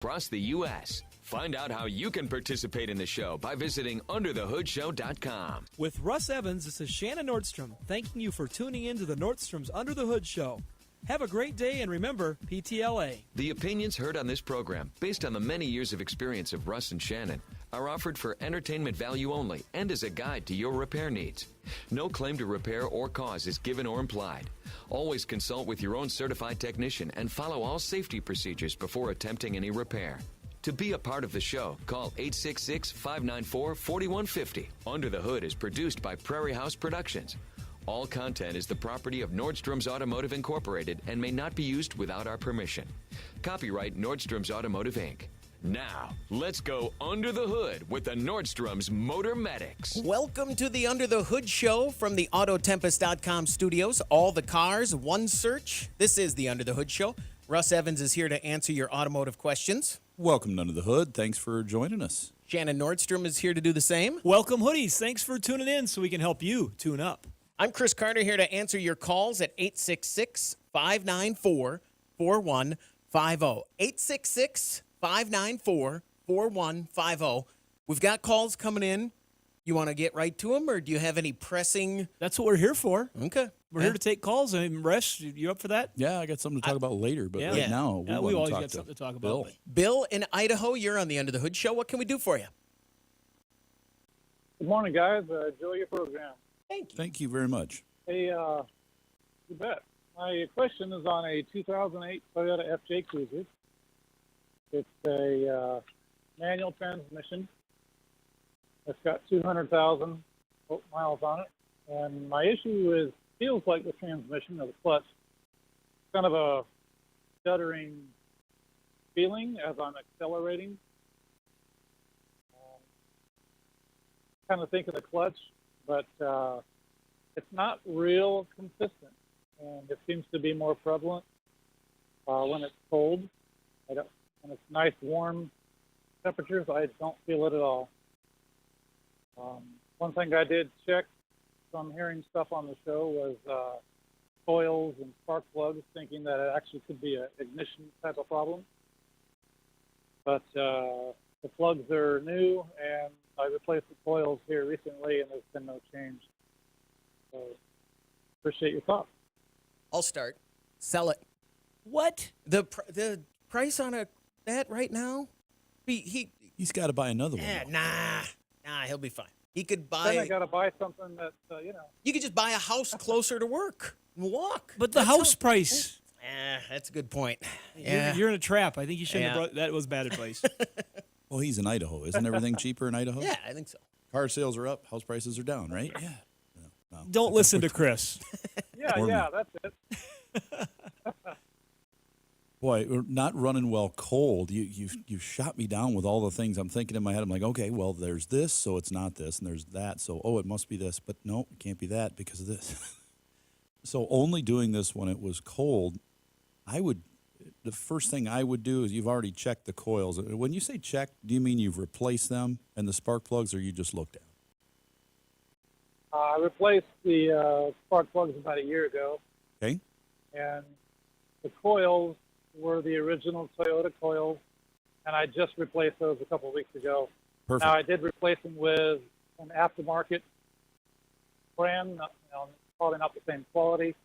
across the U.S. Find out how you can participate in the show by visiting UnderTheHoodShow.com. With Russ Evans, this is Shannon Nordstrom, thanking you for tuning in to the Nordstrom's Under the Hood Show. Have a great day, and remember, PTLA. The opinions heard on this program, based on the many years of experience of Russ and Shannon, are offered for entertainment value only and as a guide to your repair needs. No claim to repair or cause is given or implied. Always consult with your own certified technician and follow all safety procedures before attempting any repair. To be a part of the show, call 866-594-4150. Under the Hood is produced by Prairie House Productions. All content is the property of Nordstrom's Automotive Incorporated and may not be used without our permission. Copyright Nordstrom's Automotive, Inc. Now, let's go under the hood with the Nordstrom's Motor Medics. Welcome to the Under the Hood Show from the Autotempest.com studios. All the cars, one search. This is the Under the Hood Show. Russ Evans is here to answer your automotive questions. Welcome to Under the Hood. Thanks for joining us. Shannon Nordstrom is here to do the same. Welcome, Hoodies. Thanks for tuning in so we can help you tune up. I'm Chris Carter here to answer your calls at 866-594-4150. 866-594-4150. We've got calls coming in. You want to get right to them, or do you have any pressing? That's what we're here for. Okay. We're here to take calls. I mean, Resh, you up for that? Yeah, I got something to talk about later, but right now we always talk got to something to talk about. Bill. Bill in Idaho, you're on the Under the Hood Show. What can we do for you? Good morning, guys. Enjoy your program. Thank you. Thank you very much. Hey, you bet. My question is on a 2008 Toyota FJ Cruiser. It's a manual transmission. It's got 200,000 miles on it. And my issue is, feels like the transmission or the clutch, kind of a stuttering feeling as I'm accelerating. Kind of think of the clutch, but it's not real consistent, and it seems to be more prevalent when it's cold. When it's nice, warm temperatures, I don't feel it at all. One thing I did check from hearing stuff on the show was coils and spark plugs, thinking that it actually could be an ignition type of problem. But the plugs are new, and I replaced the coils here recently, and there's been no change. So, appreciate your thoughts. I'll start. Sell it. What? The price on that right now? He's got to buy another one. Nah, he'll be fine. He could buy. Then I got to buy something that You could just buy a house closer to work and walk. But the house price. That's a good point. You're in a trap. I think you shouldn't have brought that. Was bad advice. Well, he's in Idaho. Isn't everything cheaper in Idaho? Yeah, I think so. Car sales are up. House prices are down, right? Yeah. No. Don't listen to Chris. Yeah, that's it. Boy, we're not running well cold. You shot me down with all the things I'm thinking in my head. I'm like, okay, well, there's this, so it's not this, and there's that, so, it must be this. But no, it can't be that because of this. So only doing this when it was cold, the first thing I would do is you've already checked the coils. When you say check, do you mean you've replaced them and the spark plugs, or you just looked at them? I replaced the spark plugs about a year ago. Okay. And the coils were the original Toyota coils, and I just replaced those a couple of weeks ago. Perfect. Now, I did replace them with an aftermarket brand, probably not the same quality,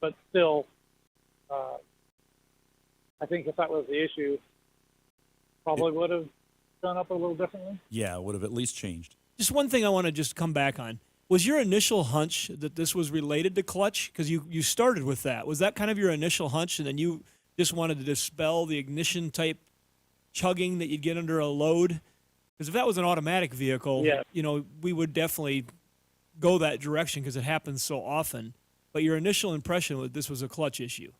but still, I think if that was the issue, probably would have done up a little differently. Yeah, it would have at least changed. Just one thing I want to just come back on. Was your initial hunch that this was related to clutch? Because you started with that. Was that kind of your initial hunch, and then you just wanted to dispel the ignition type chugging that you'd get under a load? Because if that was an automatic vehicle, we would definitely go that direction because it happens so often. But your initial impression was this was a clutch issue.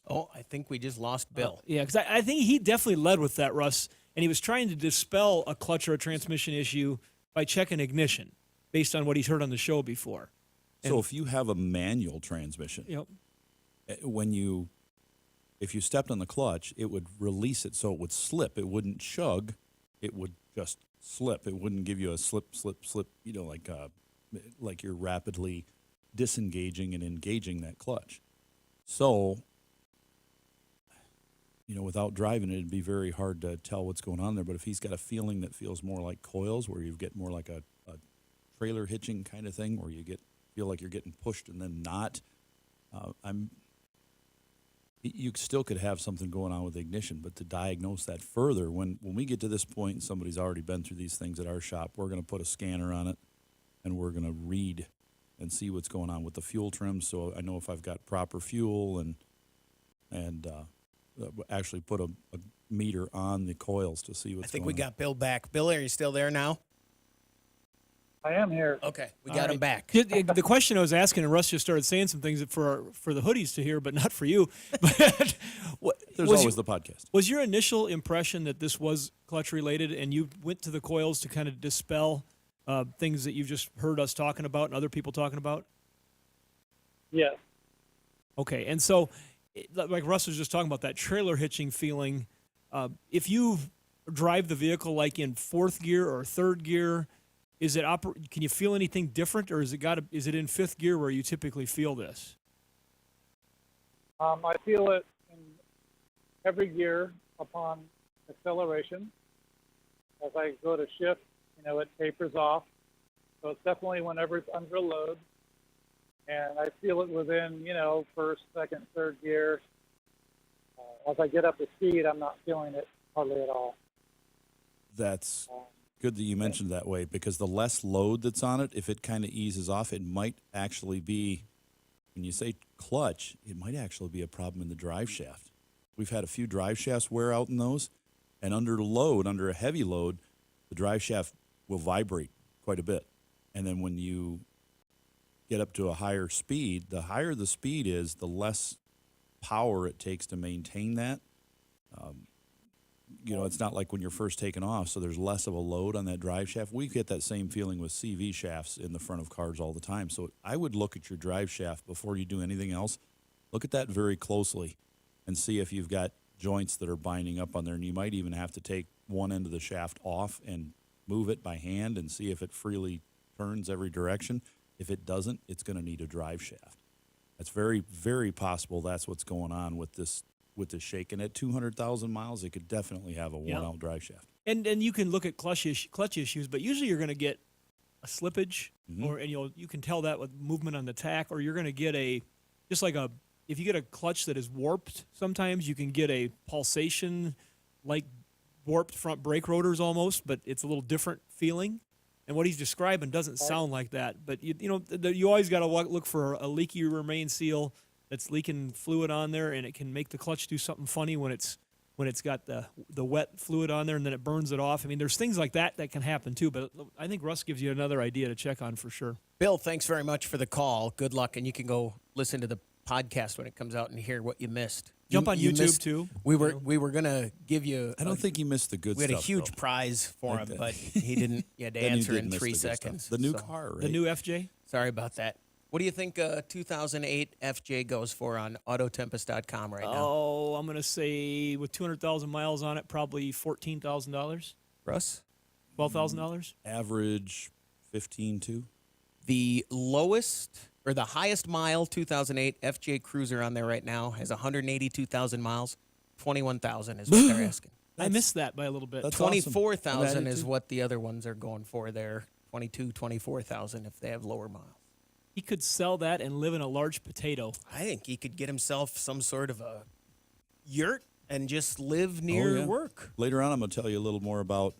Oh, I think we just lost Bill. Yeah, because I think he definitely led with that, Russ, and he was trying to dispel a clutch or a transmission issue by checking ignition based on what he's heard on the show before. So if you have a manual transmission, if you stepped on the clutch, it would release it so it would slip. It wouldn't chug. It would just slip. It wouldn't give you a slip, like you're rapidly disengaging and engaging that clutch. So without driving it, it'd be very hard to tell what's going on there. But if he's got a feeling that feels more like coils, where you get more like a trailer hitching kind of thing, where you feel like you're getting pushed and then not, you still could have something going on with the ignition. But to diagnose that further, when we get to this point and somebody's already been through these things at our shop, we're going to put a scanner on it and we're going to read and see what's going on with the fuel trims. So I know if I've got proper fuel and actually put a meter on the coils to see what's going on. I think we got Bill back. Bill, are you still there now? I am here. Okay, we got him back. The question I was asking, and Russ just started saying some things for the hoodies to hear, but not for you. But There's always the podcast. Was your initial impression that this was clutch related, and you went to the coils to kind of dispel things that you've just heard us talking about and other people talking about? Yes. Okay, and so, like Russ was just talking about, that trailer hitching feeling, if you drive the vehicle like in fourth gear or third gear, can you feel anything different, or is it in fifth gear where you typically feel this? I feel it in every gear upon acceleration. As I go to shift, it tapers off. So it's definitely whenever it's under load. And I feel it within, first, second, third gear. As I get up to speed, I'm not feeling it hardly at all. That's good that you mentioned that way, because the less load that's on it, if it kind of eases off, it might actually be, when you say clutch, it might actually be a problem in the drive shaft. We've had a few drive shafts wear out in those, and under a heavy load, the drive shaft will vibrate quite a bit. And then when you get up to a higher speed, the higher the speed is, the less power it takes to maintain that. It's not like when you're first taking off, so there's less of a load on that drive shaft. We get that same feeling with CV shafts in the front of cars all the time. So I would look at your drive shaft before you do anything else. Look at that very closely and see if you've got joints that are binding up on there. And you might even have to take one end of the shaft off and move it by hand and see if it freely turns every direction. If it doesn't, it's going to need a drive shaft. That's very, very possible that's what's going on with this shaking. At 200,000 miles, it could definitely have a worn-out drive shaft. And you can look at clutch issues, but usually you're going to get a slippage, and you can tell that with movement on the tack, or you're going to get if you get a clutch that is warped, sometimes you can get a pulsation, like warped front brake rotors almost, but it's a little different feeling. And what he's describing doesn't sound like that. But you always got to look for a leaky remain seal that's leaking fluid on there, and it can make the clutch do something funny when it's got the wet fluid on there, and then it burns it off. I mean, there's things like that can happen too. But I think Russ gives you another idea to check on for sure. Bill, thanks very much for the call. Good luck, and you can go listen to the podcast when it comes out and hear what you missed. Jump on YouTube too. We were gonna give you. I don't think he missed the good stuff. We had a huge prize for him, but he didn't. You had to answer in 3 seconds. The new car, right? The new FJ. Sorry about that. What do you think 2008 FJ goes for on Autotempest.com right now? Oh, I'm going to say with 200,000 miles on it, probably $14,000. Russ? $12,000? Average 15.2. The lowest or the highest mile 2008 FJ Cruiser on there right now has 182,000 miles. 21,000 is what they're asking. I missed that by a little bit. 24,000 is what the other ones are going for there. 24,000 if they have lower miles. He could sell that and live in a large potato. I think he could get himself some sort of a yurt and just live near work. Later on, I'm going to tell you a little more about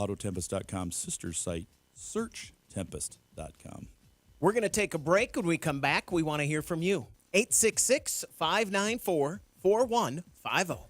Autotempest.com's sister site, SearchTempest.com. We're going to take a break. When we come back, we want to hear from you. 866-594-4150.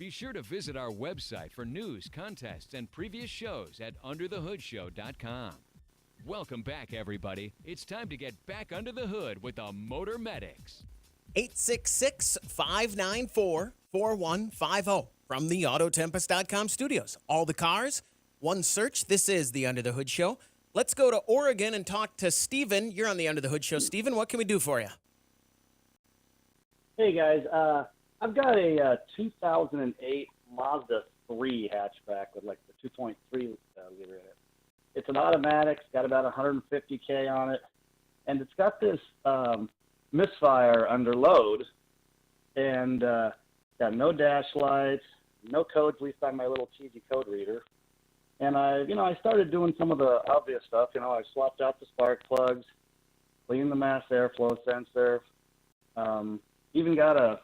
Be sure to visit our website for news, contests, and previous shows at underthehoodshow.com. Welcome back, everybody. It's time to get back under the hood with the Motor Medics. 866-594-4150 from the Autotempest.com studios. All the cars, one search. This is the Under the Hood Show. Let's go to Oregon and talk to Steven. You're on the Under the Hood Show. Steven, what can we do for you? Hey, guys. I've got a 2008 Mazda 3 hatchback with like the 2.3 liter in it. It's an automatic. It's got about 150K on it. And it's got this misfire under load. And got no dash lights, no codes, at least on my little cheesy code reader. And I started doing some of the obvious stuff. I swapped out the spark plugs, cleaned the mass airflow sensor. Even got I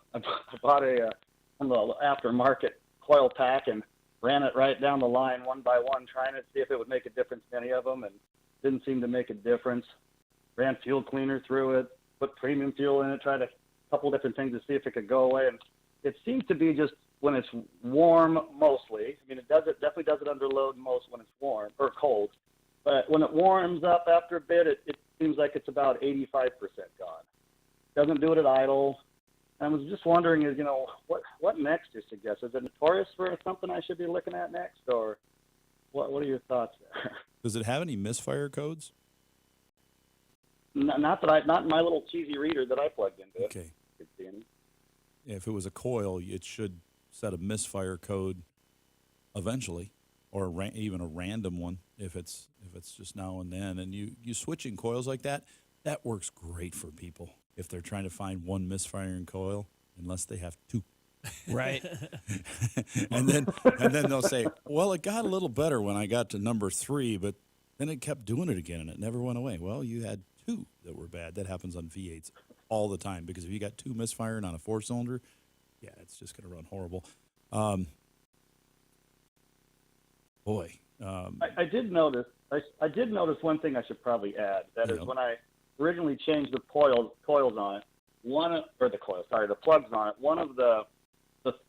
bought a aftermarket coil pack and ran it right down the line one by one, trying to see if it would make a difference in any of them, and didn't seem to make a difference. Ran fuel cleaner through it, put premium fuel in it, tried a couple different things to see if it could go away, and it seems to be just when it's warm mostly. I mean, it definitely does it under load most when it's warm or cold, but when it warms up after a bit, it seems like it's about 85% gone. Doesn't do it at idle. I was just wondering, what next do you suggest? Is it notorious for something I should be looking at next, or what are your thoughts there? Does it have any misfire codes? Not in my little cheesy reader that I plugged into. Okay. If it was a coil, it should set a misfire code eventually, or even a random one if it's just now and then. And you switching coils like that works great for people if they're trying to find one misfiring coil, unless they have two. Right. and then they'll say, well, it got a little better when I got to number 3, but then it kept doing it again and it never went away. Well, you had 2 that were bad. That happens on V8s all the time, because if you got 2 misfiring on a 4-cylinder, yeah, it's just going to run horrible. I did notice. I did notice one thing I should probably add. That is, when I originally changed the coils on it, the plugs on it, one of the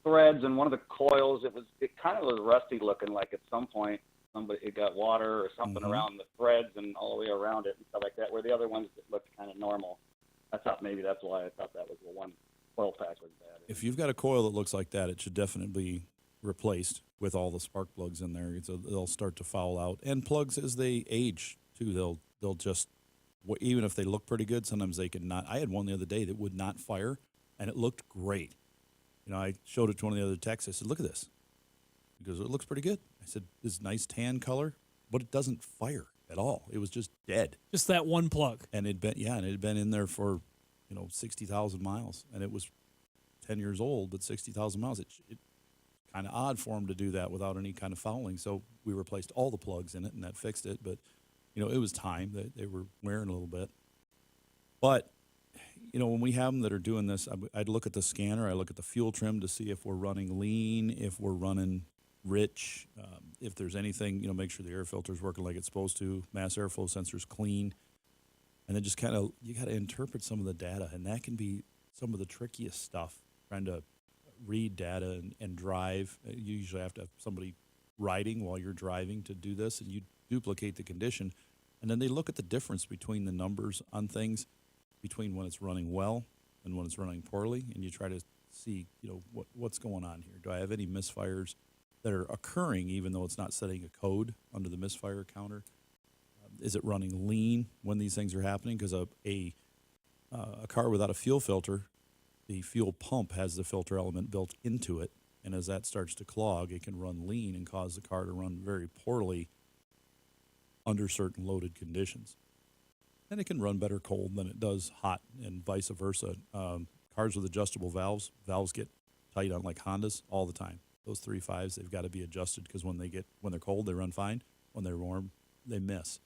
threads and one of the coils, it kind of was rusty looking, like at some point it got water or something around the threads and all the way around it and stuff like that, where the other ones looked kind of normal. I thought maybe that's why I thought that was the one coil pack was bad. If you've got a coil that looks like that, it should definitely be replaced with all the spark plugs in there. So they'll start to foul out. And plugs, as they age too, they'll just, even if they look pretty good, sometimes they can not. I had one the other day that would not fire, and it looked great. I showed it to one of the other techs. I said, look at this. He goes, it looks pretty good. I said, this nice tan color, but it doesn't fire at all. It was just dead. Just that one plug. And it had been in there for, 60,000 miles, and it was 10 years old, but 60,000 miles. It kind of odd for them to do that without any kind of fouling. So we replaced all the plugs in it, and that fixed it. But, it was time that they were wearing a little bit. But, when we have them that are doing this, I'd look at the scanner. I look at the fuel trim to see if we're running lean, if we're running rich, if there's anything, make sure the air filter's working like it's supposed to, mass airflow sensor's clean. And then just you got to interpret some of the data, and that can be some of the trickiest stuff, trying to read data and drive. You usually have to have somebody riding while you're driving to do this, and you duplicate the condition. And then they look at the difference between the numbers on things, between when it's running well and when it's running poorly, and you try to see, what's going on here. Do I have any misfires that are occurring even though it's not setting a code under the misfire counter? Is it running lean when these things are happening? Because a car without a fuel filter, the fuel pump has the filter element built into it, and as that starts to clog, it can run lean and cause the car to run very poorly under certain loaded conditions. And it can run better cold than it does hot, and vice versa. Cars with adjustable valves get tight on like Hondas all the time. Those 3.5s, they've got to be adjusted, because when they're cold, they run fine. When they're warm, they miss.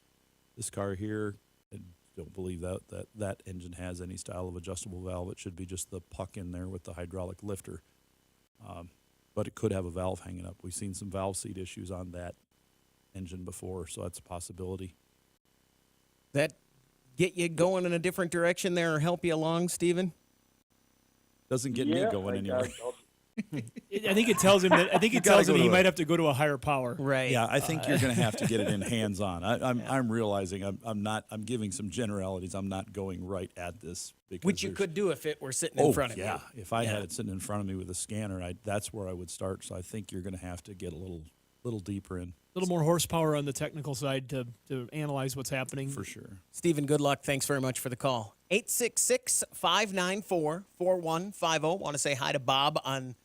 This car here, I don't believe that engine has any style of adjustable valve. It should be just the puck in there with the hydraulic lifter. But it could have a valve hanging up. We've seen some valve seat issues on that engine before, so that's a possibility. That get you going in a different direction there, or help you along, Steven? Doesn't get me going anywhere. I think it tells him that. I think it tells him he might have to go to a higher power. Right. Yeah, I think you're going to have to get it in hands-on. I'm realizing I'm giving some generalities. I'm not going right at this. Because Which you could do if it were sitting in front of you. yeah. If I had it sitting in front of me with a scanner, that's where I would start. So I think you're going to have to get a little deeper in. A little more horsepower on the technical side to analyze what's happening. For sure. Stephen, good luck. Thanks very much for the call. 866-594-4150. Want to say hi to Bob on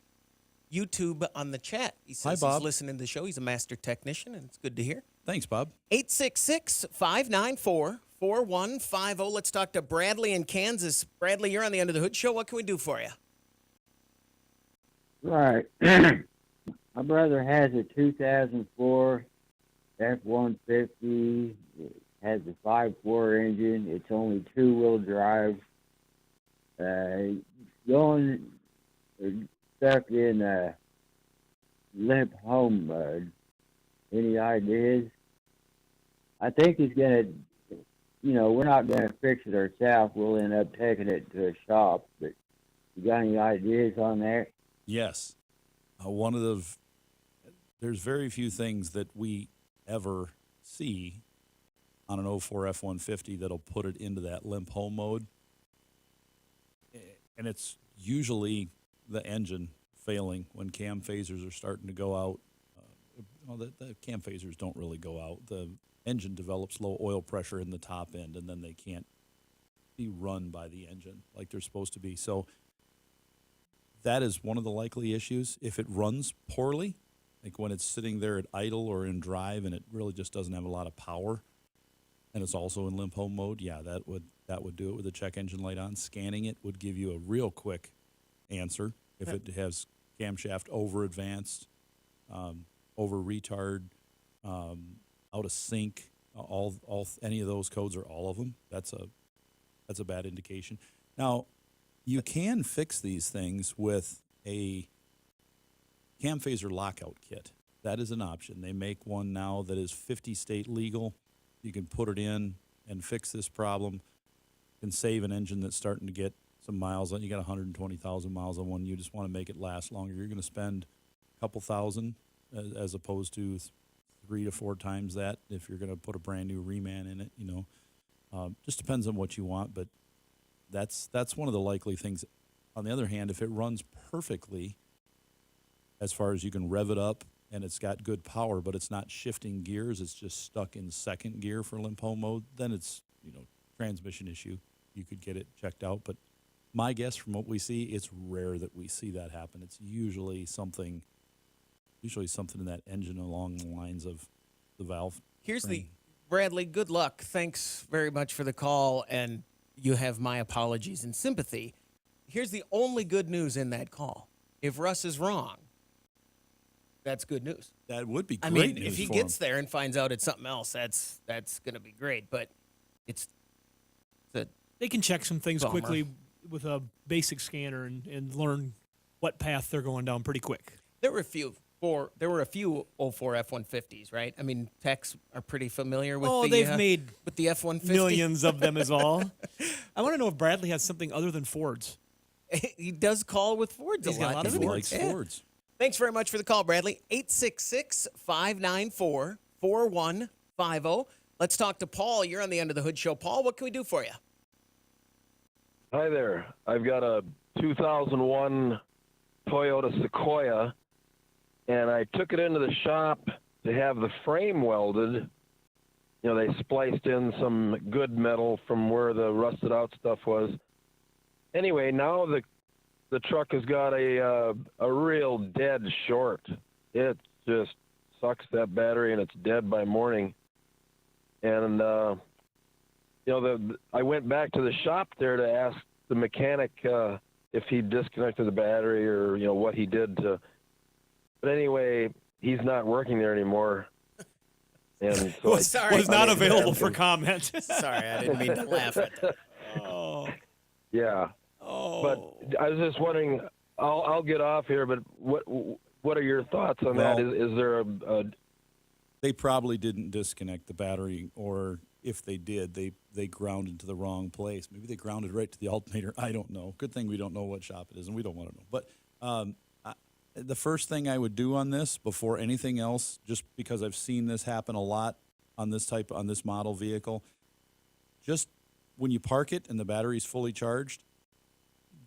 YouTube on the chat. He says Hi, Bob. he's listening to the show. He's a master technician, and it's good to hear. Thanks, Bob. 866-594-4150. Let's talk to Bradley in Kansas. Bradley, you're on the Under the Hood Show. What can we do for you? Right. My brother has a 2004 F-150. It has a 5.4 engine. It's only two-wheel drive. Stuck in a limp home mode. Any ideas? I think he's going to, we're not going to fix it ourselves. We'll end up taking it to a shop. But you got any ideas on that? Yes. There's very few things that we ever see on an 04 F-150 that'll put it into that limp home mode. And it's usually the engine failing when cam phasers are starting to go out. The cam phasers don't really go out. The engine develops low oil pressure in the top end, and then they can't be run by the engine like they're supposed to be. So that is one of the likely issues. If it runs poorly, like when it's sitting there at idle or in drive and it really just doesn't have a lot of power, and it's also in limp home mode, yeah, that would do it with the check engine light on. Scanning it would give you a real quick answer if it has camshaft over advanced, over retard, out of sync. Any of those codes or all of them. That's a bad indication. Now, you can fix these things with a cam phaser lockout kit. That is an option. They make one now that is 50 state legal. You can put it in and fix this problem. You can save an engine that's starting to get some miles on. You got 120,000 miles on one. You just want to make it last longer. You're going to spend a couple thousand as opposed to 3 to 4 times that if you're going to put a brand new reman in it. Just depends on what you want, but that's one of the likely things. On the other hand, if it runs perfectly, as far as you can rev it up and it's got good power, but it's not shifting gears, it's just stuck in second gear for limp home mode, then it's, transmission issue. You could get it checked out. But my guess from what we see, it's rare that we see that happen. It's usually something in that engine along the lines of the valve. Bradley, good luck. Thanks very much for the call, and you have my apologies and sympathy. Here's the only good news in that call. If Russ is wrong, that's good news. That would be great. I mean, news if he for gets him. there and finds out it's something else, that's going to be great. But They can check some things Bummer. quickly with a basic scanner and learn what path they're going down pretty quick. there were a few 04 F-150s, right? I mean, techs are pretty familiar with they've made with the F-150. millions of them is all. I want to know if Bradley has something other than Fords. He does call with Fords He's a got lot. a lot of doesn't He he? likes Yeah. Fords. Thanks very much for the call, Bradley. 866-594-4150. Let's talk to Paul. You're on the Under the Hood Show. Paul, what can we do for you? Hi there. I've got a 2001 Toyota Sequoia, and I took it into the shop to have the frame welded. They spliced in some good metal from where the rusted out stuff was. Anyway, now the truck has got a real dead short. It just sucks that battery, and it's dead by morning. And I went back to the shop there to ask the mechanic if he disconnected the battery or what he did to. But anyway, he's not working there anymore. And so Was not available for comment. Sorry, I didn't mean to laugh at that. Oh. Yeah. Oh. But I was just wondering. I'll get off here. But what are your thoughts on that? Is there a They probably didn't disconnect the battery, or if they did, they grounded to the wrong place. Maybe they grounded right to the alternator. I don't know. Good thing we don't know what shop it is, and we don't want to know. But the first thing I would do on this before anything else, just because I've seen this happen a lot on this model vehicle, just when you park it and the battery's fully charged,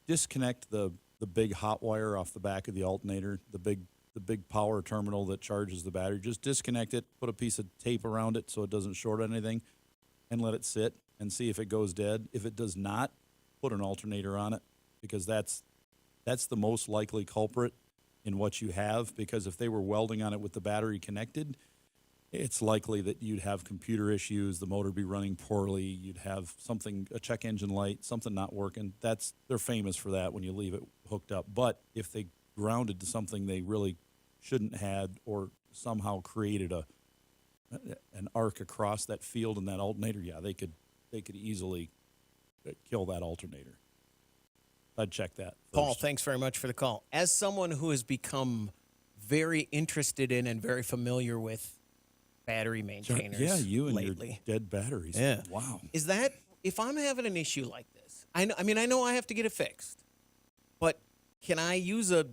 disconnect the big hot wire off the back of the alternator, the big power terminal that charges the battery. Just disconnect it, put a piece of tape around it so it doesn't short anything, and let it sit and see if it goes dead. If it does not, put an alternator on it, because that's the most likely culprit in what you have, because if they were welding on it with the battery connected, it's likely that you'd have computer issues, the motor be running poorly, you'd have something, a check engine light, something not working. They're famous for that when you leave it hooked up. But if they grounded to something they really shouldn't had, or somehow created an arc across that field in that alternator, yeah, they could easily kill that alternator. I'd check that first. Paul, thanks very much for the call. As someone who has become very interested in and very familiar with battery maintainers you and lately. your dead batteries. Yeah. Wow. Is that, if I'm having an issue like this, I know I have to get it fixed, but can I use a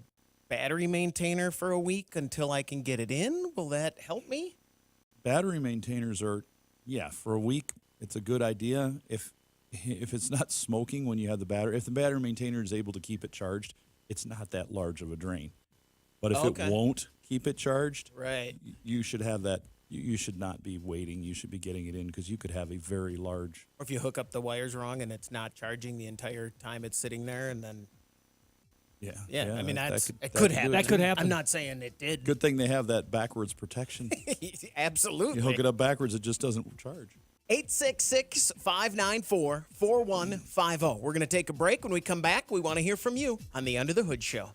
battery maintainer for a week until I can get it in? Will that help me? Battery maintainers are, for a week, it's a good idea. If it's not smoking when you have the battery, if the battery maintainer is able to keep it charged, it's not that large of a drain. But if it won't keep it charged, right, you should have that. You should not be waiting. You should be getting it in, because you could have a very large. Or if you hook up the wires wrong and it's not charging the entire time it's sitting there, and then. Yeah. I mean, it could happen. That could happen. I'm not saying it did. Good thing they have that backwards protection. Absolutely. You hook it up backwards, it just doesn't charge. 866-594-4150. We're going to take a break. When we come back, we want to hear from you on the Under the Hood Show.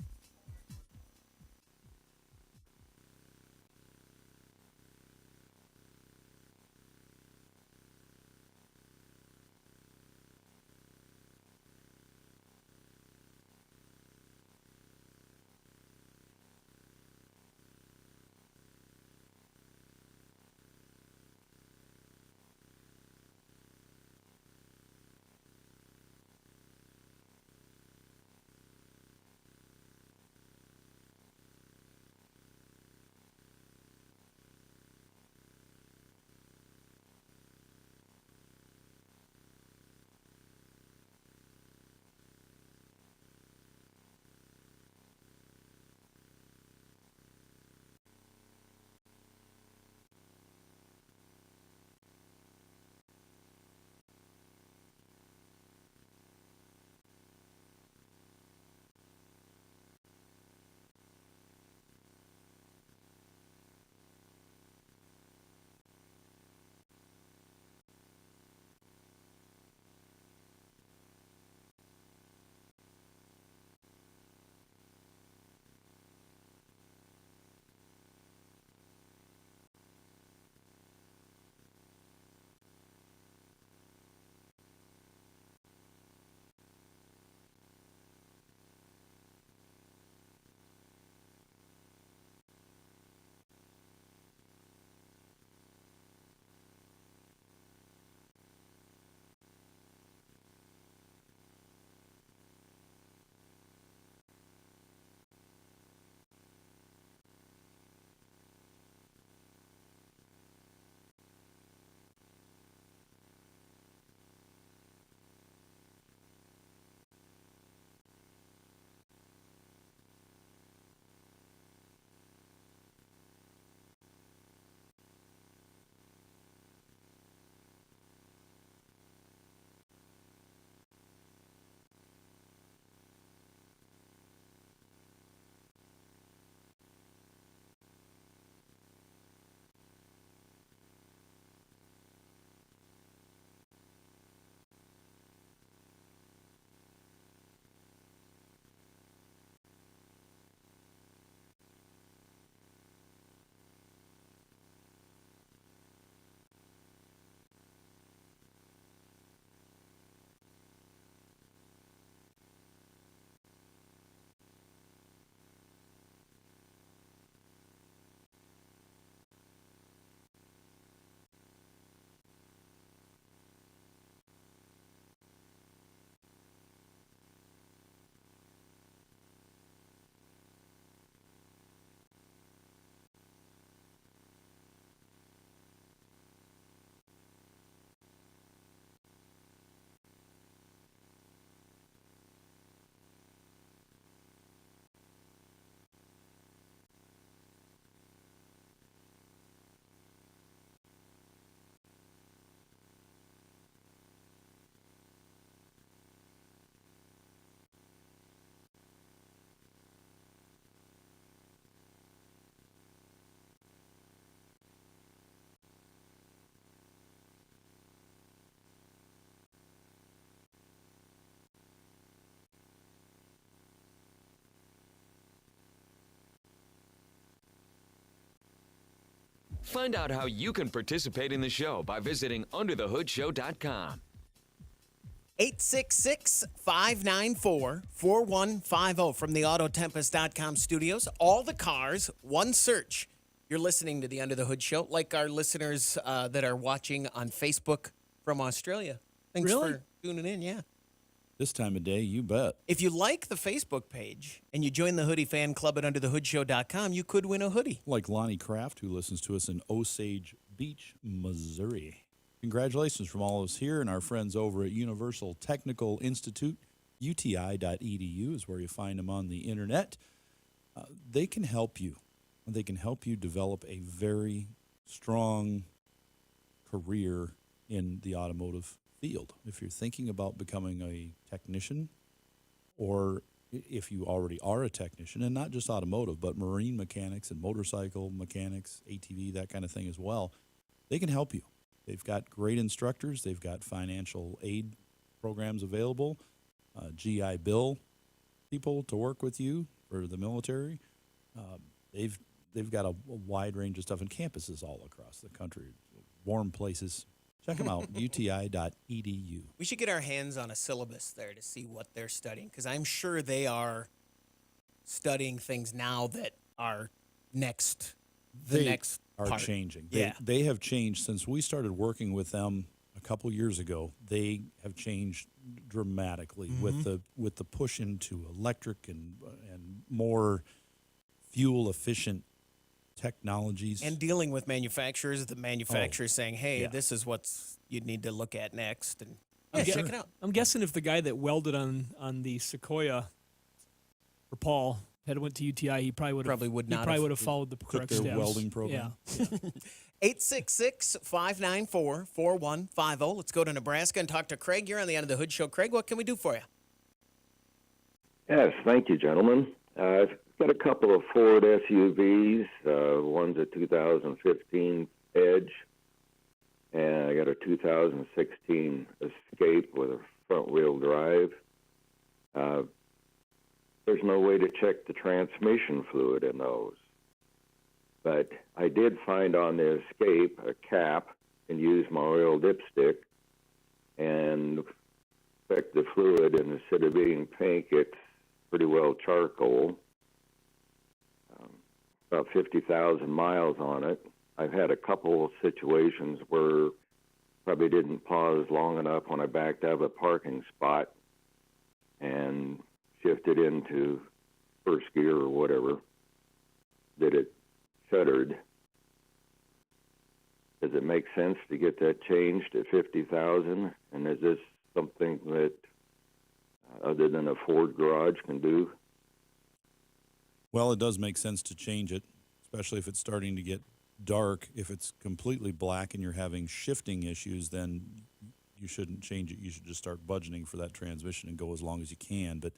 Find out how you can participate in the show by visiting underthehoodshow.com. 866-594-4150 from the Autotempest.com studios. All the cars, one search. You're listening to the Under the Hood Show, like our listeners that are watching on Facebook from Australia. Thanks Really? for tuning in, yeah. This time of day, you bet. If you like the Facebook page and you join the Hoodie fan club at underthehoodshow.com, you could win a hoodie. Like Lonnie Kraft, who listens to us in Osage Beach, Missouri. Congratulations from all of us here and our friends over at Universal Technical Institute. UTI.edu is where you find them on the internet. They can help you. They can help you develop a very strong career in the automotive field. If you're thinking about becoming a technician, or if you already are a technician, and not just automotive, but marine mechanics and motorcycle mechanics, ATV, that kind of thing as well, they can help you. They've got great instructors. They've got financial aid programs available, GI Bill people to work with you for the military. They've got a wide range of stuff and campuses all across the country, warm places. Check them out, uti.edu. We should get our hands on a syllabus there to see what they're studying, because I'm sure they are studying things now that are next. They are changing. Yeah. They have changed since we started working with them a couple years ago. They have changed dramatically with the push into electric and more fuel efficient technologies. And dealing with manufacturers, the manufacturers saying, hey, this is what you need to look at next. And check it out. I'm guessing if the guy that welded on the Sequoia for Paul had went to UTI, he probably would have followed the correct their steps. welding program. Yeah. 866-594-4150. Let's go to Nebraska and talk to Craig. You're on the End of the Hood Show. Craig, what can we do for you? Yes, thank you, gentlemen. I've got a couple of Ford SUVs. One's a 2015 Edge, and I got a 2016 Escape with a front-wheel drive. There's no way to check the transmission fluid in those. But I did find on the Escape a cap and use my oil dipstick and check the fluid, and instead of being pink, it's pretty well charcoal. About 50,000 miles on it. I've had a couple of situations where probably didn't pause long enough when I backed out of a parking spot and shifted into first gear or whatever, that it shuddered. Does it make sense to get that changed at 50,000? And is this something that other than a Ford garage can do? Well, it does make sense to change it, especially if it's starting to get dark. If it's completely black and you're having shifting issues, then you shouldn't change it. You should just start budgeting for that transmission and go as long as you can. But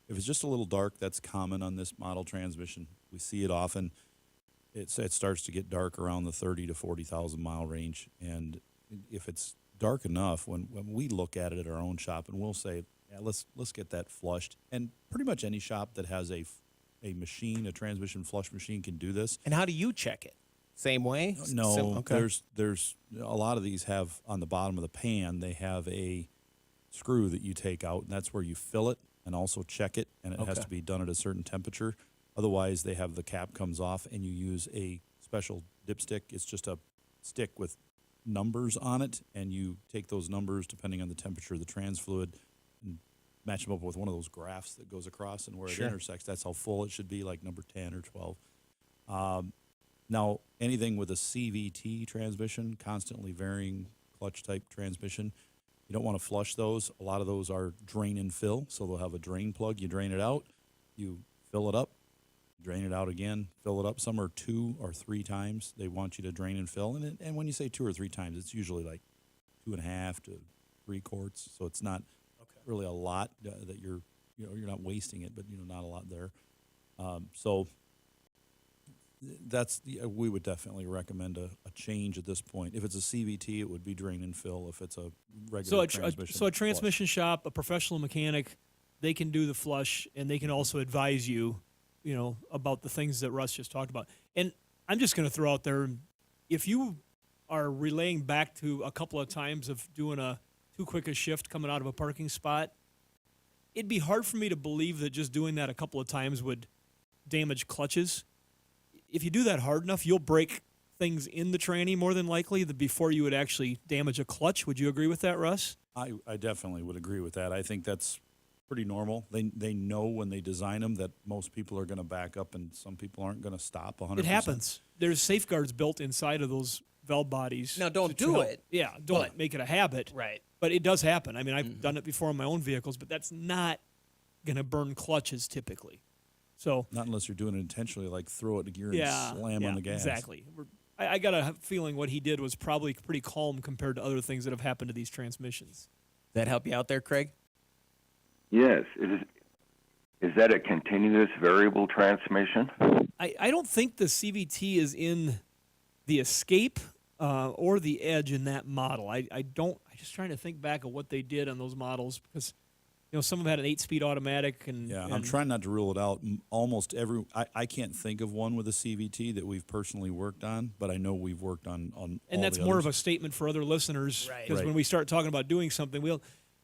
if it's just a little dark, that's common on this model transmission. We see it often. It starts to get dark around the 30 to 40,000 mile range. And if it's dark enough, when we look at it at our own shop, and we'll say, yeah, let's get that flushed. And pretty much any shop that has a transmission flush machine can do this. And how do you check it? Same way? No, there's a lot of these have on the bottom of the pan, they have a screw that you take out, and that's where you fill it and also check it, and it has to be done at a certain temperature. Otherwise, they have the cap comes off, and you use a special dipstick. It's just a stick with numbers on it, and you take those numbers depending on the temperature of the trans fluid and match them up with one of those graphs that goes across, and where it intersects, that's how full it should be, like number 10 or 12. Now, anything with a CVT transmission, constantly varying clutch type transmission, you don't want to flush those. A lot of those are drain and fill, so they'll have a drain plug. You drain it out, you fill it up, drain it out again, fill it up. Some are 2 or 3 times. They want you to drain and fill. And when you say 2 or 3 times, it's usually like 2.5 to 3 quarts. So it's not really a lot that you're not wasting it, but not a lot there. So we would definitely recommend a change at this point. If it's a CVT, it would be drain and fill. If it's a regular transmission, so a transmission shop, a professional mechanic, they can do the flush, and they can also advise you, about the things that Russ just talked about. And I'm just going to throw out there, if you are relaying back to a couple of times of doing a too quick a shift coming out of a parking spot, it'd be hard for me to believe that just doing that a couple of times would damage clutches. If you do that hard enough, you'll break things in the tranny more than likely before you would actually damage a clutch. Would you agree with that, Russ? I definitely would agree with that. I think that's pretty normal. They know when they design them that most people are going to back up and some people aren't going to stop 100%. It happens. There's safeguards built inside of those valve bodies. Now, don't to do help. it. Yeah, don't make it a habit. Right. But it does happen. I mean, I've done it before on my own vehicles, but that's not going to burn clutches typically. So Not unless you're doing it intentionally, like throw it to gear and slam on the gas. Exactly. I got a feeling what he did was probably pretty calm compared to other things that have happened to these transmissions. That help you out there, Craig? Yes. Is that a continuous variable transmission? I don't think the CVT is in the Escape or the Edge in that model. I'm just trying to think back of what they did on those models because some of them had an 8-speed automatic and I'm trying not to rule it out. Almost I can't think of one with a CVT that we've personally worked on, but I know we've worked on and all that's the more others. of a statement for other listeners because Right. when we start talking about doing something,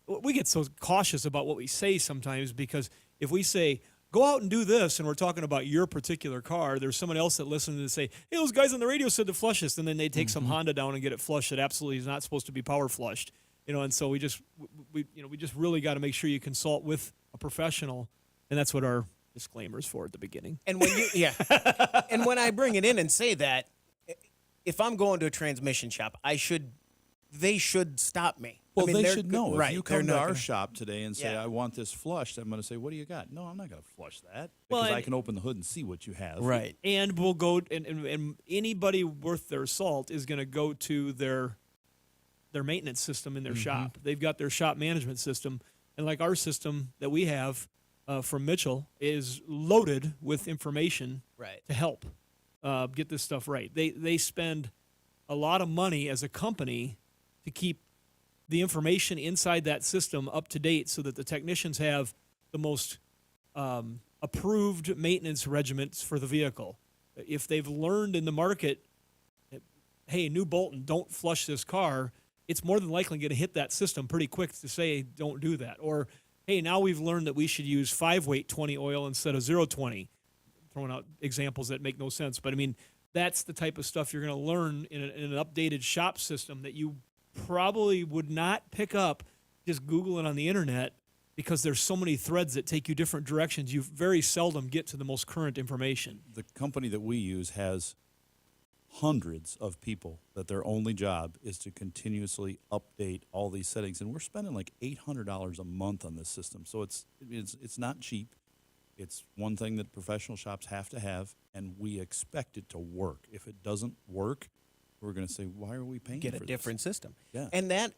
we get so cautious about what we say sometimes because if we say go out and do this and we're talking about your particular car, there's someone else that listens and say, hey, those guys on the radio said to flush this, and then they take some Honda down and get it flushed that absolutely is not supposed to be power flushed. And so we just really got to make sure you consult with a professional, and that's what our disclaimer is for at the beginning. And when and when I bring it in and say that, if I'm going to a transmission shop, they should stop me. Well, I mean, they should know. Right, If you they're come to not our gonna- shop today and say, Yeah. I want this flushed, I'm going to say, what do you got? No, I'm not going to flush that Well, because I and- can open the hood and see what you have. Right. And we'll go and anybody worth their salt is going to go to their maintenance system in their shop. They've got their shop management system, and like our system that we have from Mitchell is loaded with information Right. to help get this stuff right. They spend a lot of money as a company to keep the information inside that system up to date so that the technicians have the most approved maintenance regiments for the vehicle. If they've learned in the market, hey, New Bolton, don't flush this car, it's more than likely going to hit that system pretty quick to say, don't do that. Or, hey, now we've learned that we should use 5-weight 20 oil instead of 020. Throwing out examples that make no sense. But, I mean, that's the type of stuff you're going to learn in an updated shop system that you probably would not pick up just Googling on the internet because there's so many threads that take you different directions. You very seldom get to the most current information. The company that we use has hundreds of people that their only job is to continuously update all these settings, and we're spending like $800 a month on this system. So it's not cheap. It's one thing that professional shops have to have, and we expect it to work. If it doesn't work, we're going to say, why are we paying Get for a different system. Yeah. And that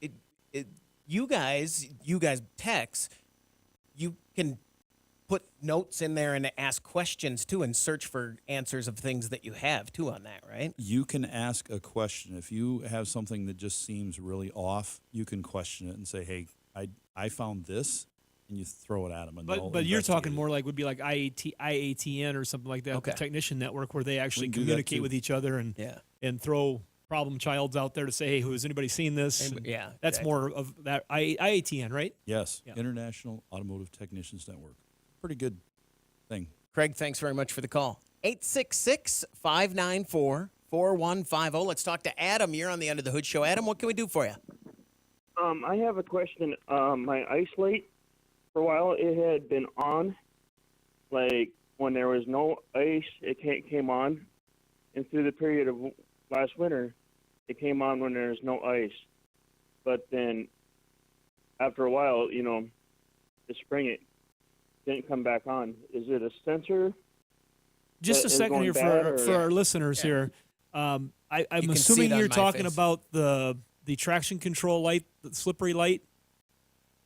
you guys techs, you can put notes in there and ask questions too and search for answers of things that you have too on that, right? You can ask a question. If you have something that just seems really off, you can question it and say, hey, I found this, and you throw it at them. And they'll But you're talking investigate it. more like would be like IATN or something like that, Okay. the technician network where they actually We can do that, communicate too. with each other and throw problem childs out there to say, hey, who has anybody seen this? And- And yeah, that's exactly. more of that IATN, right? Yes, Yeah. International Automotive Technicians Network. Pretty good thing. Craig, thanks very much for the call. 866-594-4150. Let's talk to Adam. You're on the Under the Hood Show. Adam, what can we do for you? I have a question. My ice light, for a while, it had been on. Like, when there was no ice, it came on. And through the period of last winter, it came on when there was no ice. But then, after a while, this spring, it didn't come back on. Is it a sensor? Just that a is second going here bad, or- for our listeners here. I'm You can see assuming it on you're my talking face. about the traction control light, the slippery light.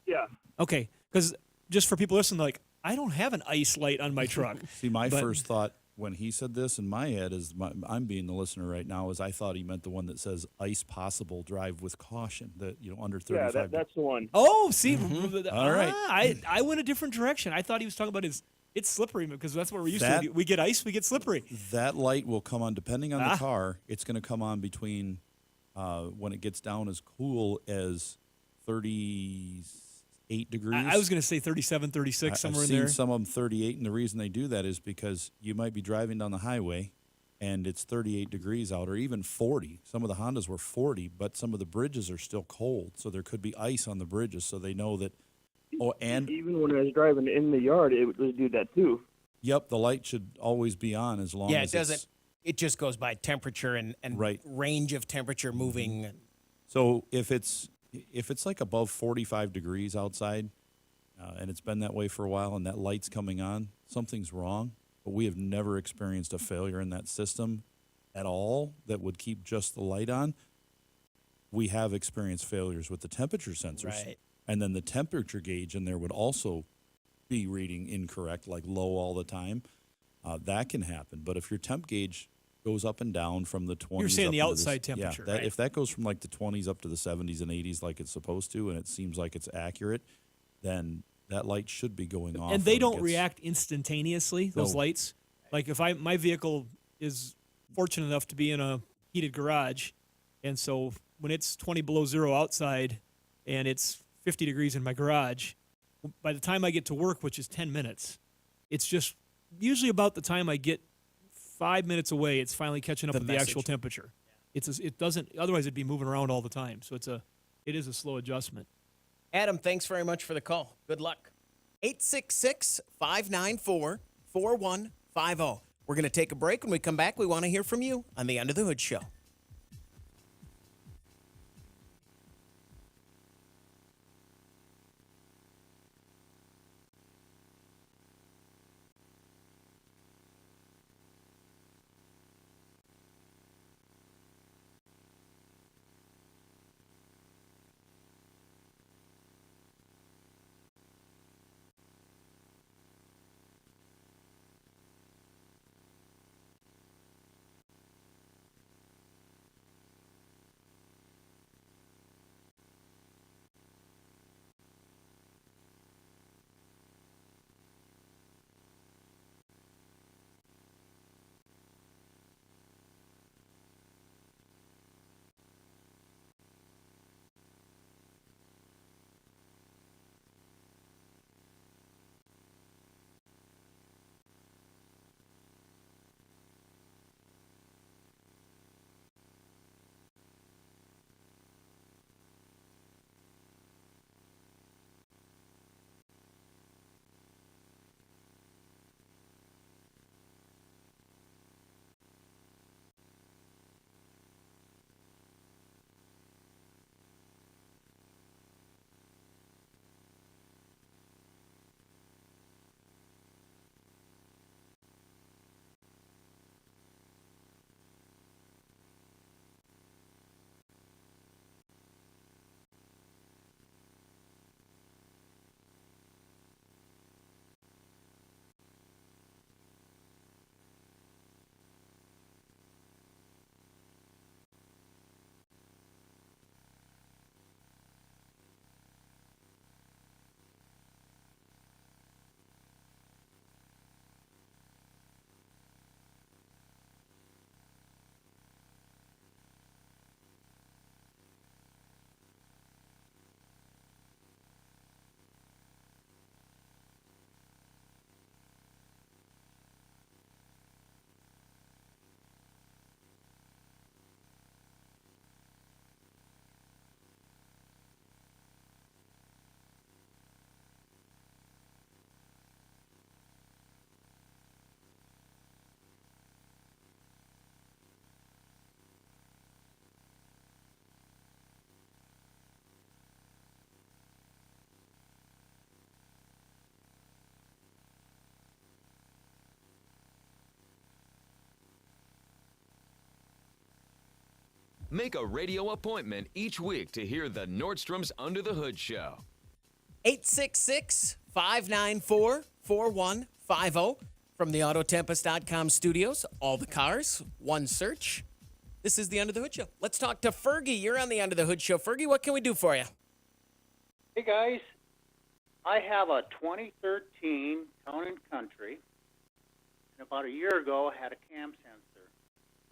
Yeah. Okay, because just for people listening, like, I don't have an ice light on my truck. See, my But- first thought when he said this in my head is, I'm being the listener right now, is I thought he meant the one that says ice possible, drive with caution, that, under 35. Yeah, that's the one. Oh, see, All right. I went a different direction. I thought he was talking about his It's slippery because that's what we're used That- to. We get ice, we get slippery. That light will come on, depending on the car, it's going to come on between when it gets down as cool as 38 degrees. I was going to say 37, 36, somewhere I've in there. seen some of them 38, and the reason they do that is because you might be driving down the highway and it's 38 degrees out, or even 40. Some of the Hondas were 40, but some of the bridges are still cold, so there could be ice on the bridges, so they know that. Oh, and Even when I was driving in the yard, it would do that too. yep, the light should always be on as long Yeah, as it doesn't. It just goes by temperature and Right. range of temperature moving. So if it's like above 45 degrees outside, and it's been that way for a while, and that light's coming on, something's wrong. But we have never experienced a failure in that system at all that would keep just the light on. We have experienced failures with the temperature sensors, Right. and then the temperature gauge in there would also be reading incorrect, like low all the time. That can happen. But if your temp gauge goes up and down from the 20s, You're saying up the into outside temperature, right? If that goes from like the 20s up to the 70s and 80s like it's supposed to, and it seems like it's accurate, then that light should be going off. And they when it don't gets- react instantaneously, those No. lights. Like if my vehicle is fortunate enough to be in a heated garage, and so when it's 20 below zero outside and it's 50 degrees in my garage, by the time I get to work, which is 10 minutes, it's just usually about the time I get 5 minutes away, it's finally catching up The with the actual message. temperature. It doesn't, otherwise it'd be moving around all the time. So it is a slow adjustment. Adam, thanks very much for the call. Good luck. 866-594-4150. We're going to take a break. When we come back, we want to hear from you on the Under the Hood Show. Make a radio appointment each week to hear the Nordstrom's Under the Hood Show. 866-594-4150 from the Autotempest.com studios. All the cars, one search. This is the Under the Hood Show. Let's talk to Fergie. You're on the Under the Hood Show. Fergie, what can we do for you? Hey guys, I have a 2013 Town and Country, and about a year ago I had a cam sensor,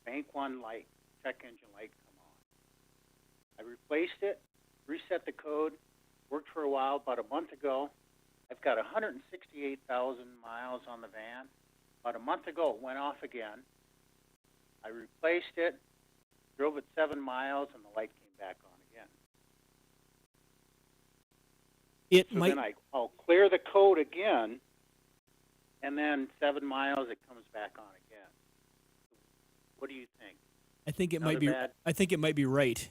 bank one light, check engine light come on. I replaced it, reset the code, worked for a while. About a month ago, I've got 168,000 miles on the van. About a month ago, it went off again. I replaced it, drove it 7 miles, and the light came back on again. Then I'll clear the code again, and then 7 miles, it comes back on again. What do you think? I think it Another might be. bad- I think it might be right.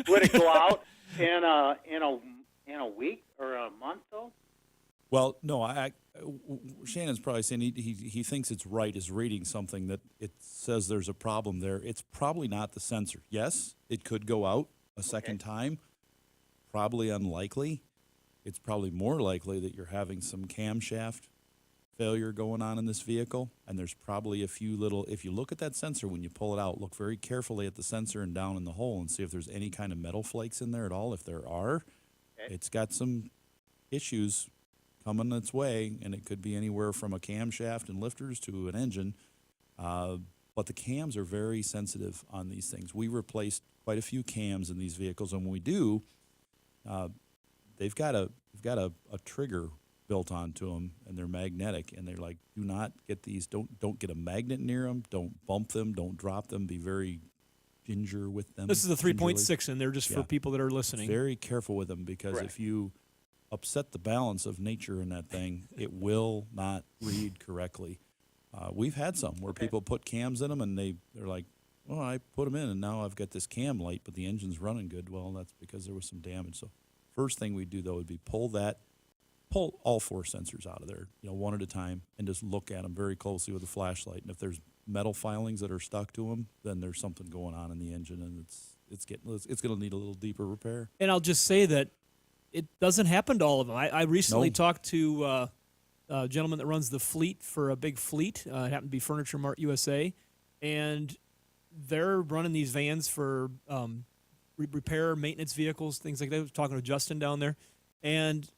Would it go out in a week or a month though? Well, no, Shannon's probably saying he thinks it's right, is reading something that it says there's a problem there. It's probably not the sensor. Yes, it could go out a second time. Probably unlikely. It's probably more likely that you're having some camshaft failure going on in this vehicle, and there's probably a few little, if you look at that sensor when you pull it out, look very carefully at the sensor and down in the hole and see if there's any kind of metal flakes in there at all. If there are, it's got some issues coming its way, and it could be anywhere from a camshaft and lifters to an engine. But the cams are very sensitive on these things. We replaced quite a few cams in these vehicles, and when we do, they've got a trigger built onto them, and they're magnetic, and they're like, do not get these, don't get a magnet near them, don't bump them, don't drop them, be very ginger with them. This is a 3.6, and they're just for people that are listening. Very careful with them, because if you upset the balance of nature in that thing, it will not read correctly. We've had some where people put cams in them, and they're like, oh, I put them in, and now I've got this cam light, but the engine's running good. Well, that's because there was some damage. So first thing we do, though, would be pull all 4 sensors out of there, one at a time, and just look at them very closely with a flashlight. And if there's metal filings that are stuck to them, then there's something going on in the engine, and it's going to need a little deeper repair. And I'll just say that it doesn't happen to all of them. I recently talked to a gentleman that runs the fleet for a big fleet. It happened to be Furniture Mart USA, and they're running these vans for repair, maintenance vehicles, things like that. I was talking to Justin down there, and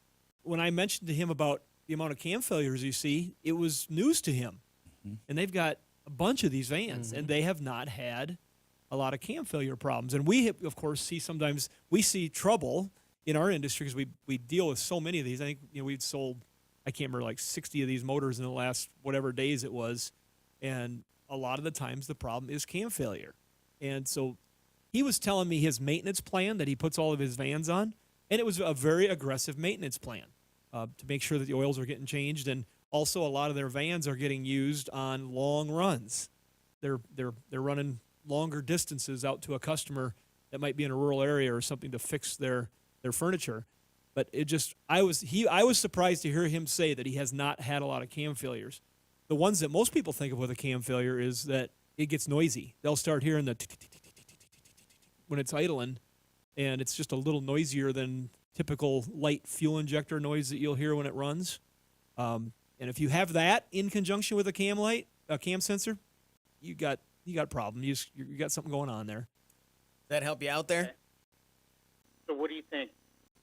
when I mentioned to him about the amount of cam failures you see, it was news to him. Mm-hmm. And they've got a bunch of these vans, and they have not had a lot of cam failure problems. And we, of course, see trouble in our industry because we deal with so many of these. I think we've sold, I can't remember, like 60 of these motors in the last whatever days it was. And a lot of the times the problem is cam failure. And so he was telling me his maintenance plan that he puts all of his vans on, and it was a very aggressive maintenance plan to make sure that the oils are getting changed. And also a lot of their vans are getting used on long runs. They're running longer distances out to a customer that might be in a rural area or something to fix their furniture. But I was surprised to hear him say that he has not had a lot of cam failures. The ones that most people think of with a cam failure is that it gets noisy. They'll start hearing the when it's idling, and it's just a little noisier than typical light fuel injector noise that you'll hear when it runs. And if you have that in conjunction with a cam sensor, you got a problem. You got something going on there. Does that help you out there? So what do you think?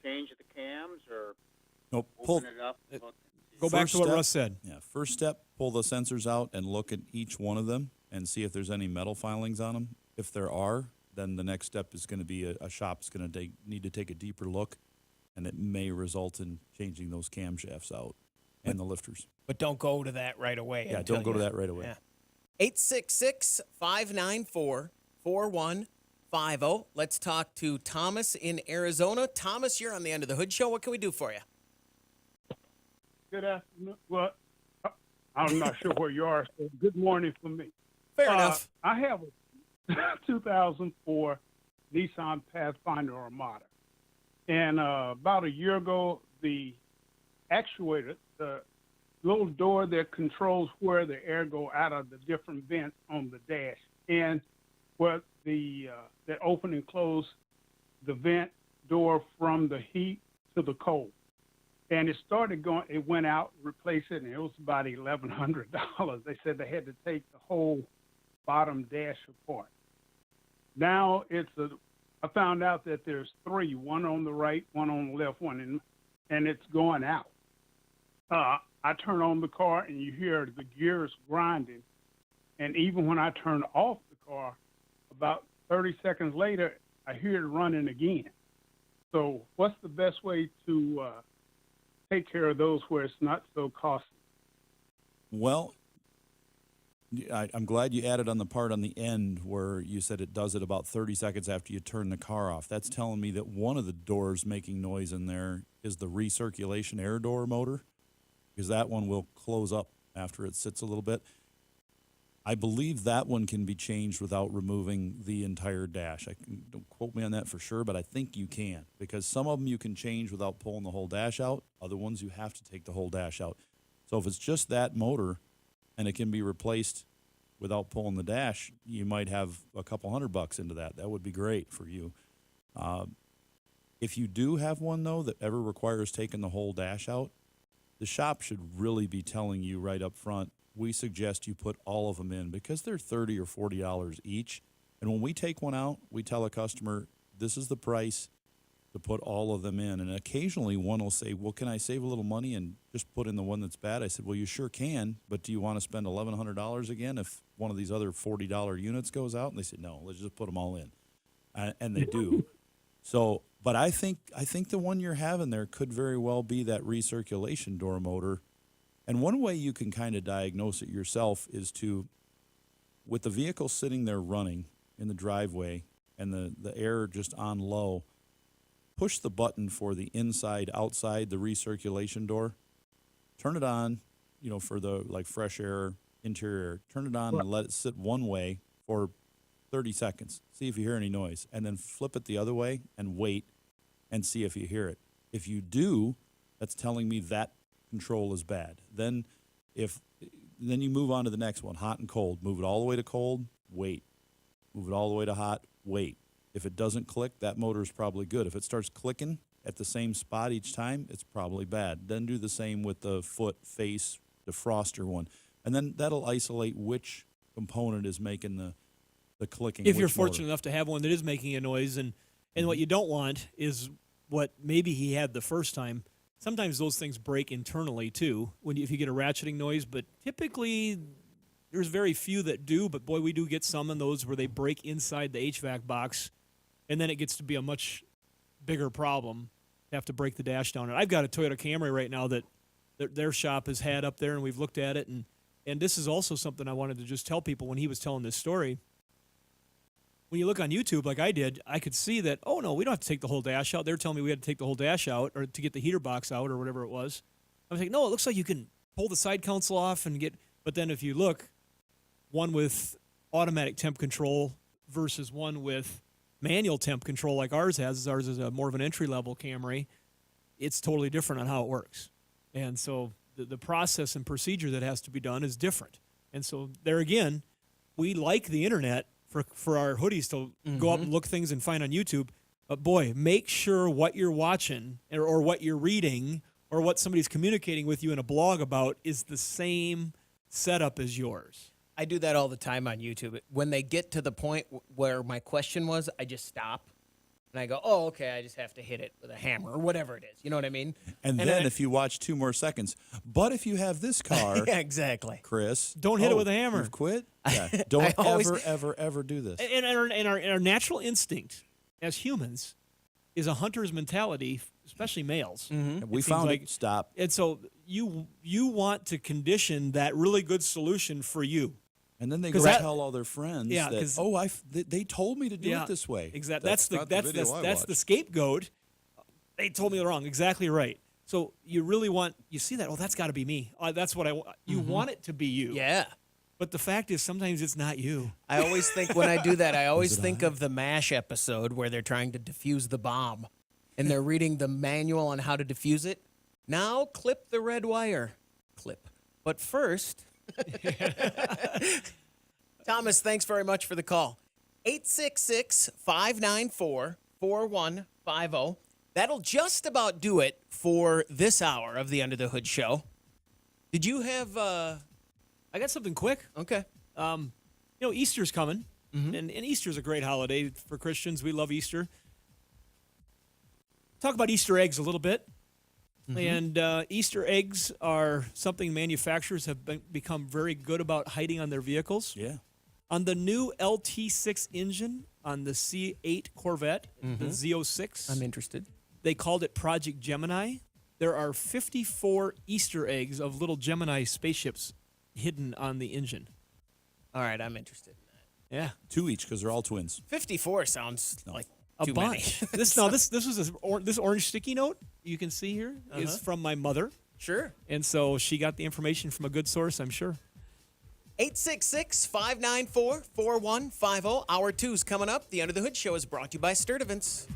Change the cams or open it up? Go back to what Russ said. Yeah, first step, pull the sensors out and look at each one of them and see if there's any metal filings on them. If there are, then the next step is going to be a shop's going to need to take a deeper look, and it may result in changing those camshafts out and the lifters. But don't go to that right away. Yeah, don't go to that right away. Yeah. 866-594-4150. Let's talk to Thomas in Arizona. Thomas, you're on the End of the Hood Show. What can we do for you? Good afternoon. Well, I'm not sure where you are, so good morning for me. Fair enough. I have a 2004 Nissan Pathfinder Armada. And about a year ago, the actuator, the little door that controls where the air go out of the different vents on the dash, and where that open and close the vent door from the heat to the cold. And it started going, it went out, replaced it, and it was about $1,100. They said they had to take the whole bottom dash apart. Now it's I found out that there's three, one on the right, one on the left, and it's going out. I turn on the car and you hear the gears grinding. And even when I turn off the car, about 30 seconds later, I hear it running again. So what's the best way to take care of those where it's not so costly? Well, I'm glad you added on the part on the end where you said it does it about 30 seconds after you turn the car off. That's telling me that one of the doors making noise in there is the recirculation air door motor, because that one will close up after it sits a little bit. I believe that one can be changed without removing the entire dash. Don't quote me on that for sure, but I think you can, because some of them you can change without pulling the whole dash out. Other ones you have to take the whole dash out. So if it's just that motor and it can be replaced without pulling the dash, you might have a couple $100 into that. That would be great for you. If you do have one, though, that ever requires taking the whole dash out, the shop should really be telling you right up front, we suggest you put all of them in, because they're $30 or $40 each. And when we take one out, we tell a customer, this is the price to put all of them in. And occasionally one will say, well, can I save a little money and just put in the one that's bad? I said, well, you sure can, but do you want to spend $1,100 again if one of these other $40 units goes out? And they said, no, let's just put them all in. And they do. So, but I think the one you're having there could very well be that recirculation door motor. And one way you can kind of diagnose it yourself is to, with the vehicle sitting there running in the driveway and the air just on low, push the button for the inside, outside, the recirculation door. Turn it on, for the fresh air, interior air. Turn it on and let it sit one way for 30 seconds. See if you hear any noise. And then flip it the other way and wait and see if you hear it. If you do, that's telling me that control is bad. Then you move on to the next one, hot and cold. Move it all the way to cold, wait. Move it all the way to hot, wait. If it doesn't click, that motor is probably good. If it starts clicking at the same spot each time, it's probably bad. Then do the same with the foot, face, defroster one. And then that'll isolate which component is making the clicking. If you're fortunate enough to have one that is making a noise, and what you don't want is what maybe he had the first time. Sometimes those things break internally too, if you get a ratcheting noise, but typically there's very few that do, but boy, we do get some of those where they break inside the HVAC box, and then it gets to be a much bigger problem to have to break the dash down. And I've got a Toyota Camry right now that their shop has had up there, and we've looked at it, and this is also something I wanted to just tell people when he was telling this story. When you look on YouTube like I did, I could see that, oh, no, we don't have to take the whole dash out. They were telling me we had to take the whole dash out or to get the heater box out or whatever it was. I was like, no, it looks like you can pull the side console off and get – but then if you look, one with automatic temp control versus one with manual temp control like ours has. Ours is more of an entry-level Camry. It's totally different on how it works. And so the process and procedure that has to be done is different. And so there again, we like the internet for our hoodies to go up and look things and find on YouTube. But boy, make sure what you're watching or what you're reading or what somebody's communicating with you in a blog about is the same setup as yours. I do that all the time on YouTube. When they get to the point where my question was, I just stop. And I go, oh, okay, I just have to hit it with a hammer or whatever it is. You know what I mean? And then if you watch 2 more seconds, but if you have this car, yeah, exactly, Chris, don't hit it with a hammer. You've quit. Yeah. Don't ever do this. And our natural instinct as humans is a hunter's mentality, especially males. We found it. Stop. And so you want to condition that really good solution for you. And then they go tell all their friends that, they told me to do it this way. Exactly. That's the scapegoat. They told me wrong. Exactly right. So you really you see that, that's got to be me. That's what I want. You want it to be you. Yeah. But the fact is sometimes it's not you. I always think when I do that, I always think of the MASH episode where they're trying to defuse the bomb. And they're reading the manual on how to defuse it. Now clip the red wire. Clip. But first... Thomas, thanks very much for the call. 866-594-4150. That'll just about do it for this hour of the Under the Hood show. Did you have... I got something quick. Okay. Easter's coming. And Easter is a great holiday for Christians. We love Easter. Talk about Easter eggs a little bit. And Easter eggs are something manufacturers have become very good about hiding on their vehicles. Yeah. On the new LT6 engine on the C8 Corvette, the Z06, I'm interested. they called it Project Gemini. There are 54 Easter eggs of little Gemini spaceships hidden on the engine. All right, I'm interested in that. Yeah. 2 each because they're all twins. 54 sounds like A too bunch. many. This was this orange sticky note you can see here is from my mother. Sure. And so she got the information from a good source, I'm sure. 866-594-4150. Hour 2's coming up. The Under the Hood Show is brought to you by SearchTempest.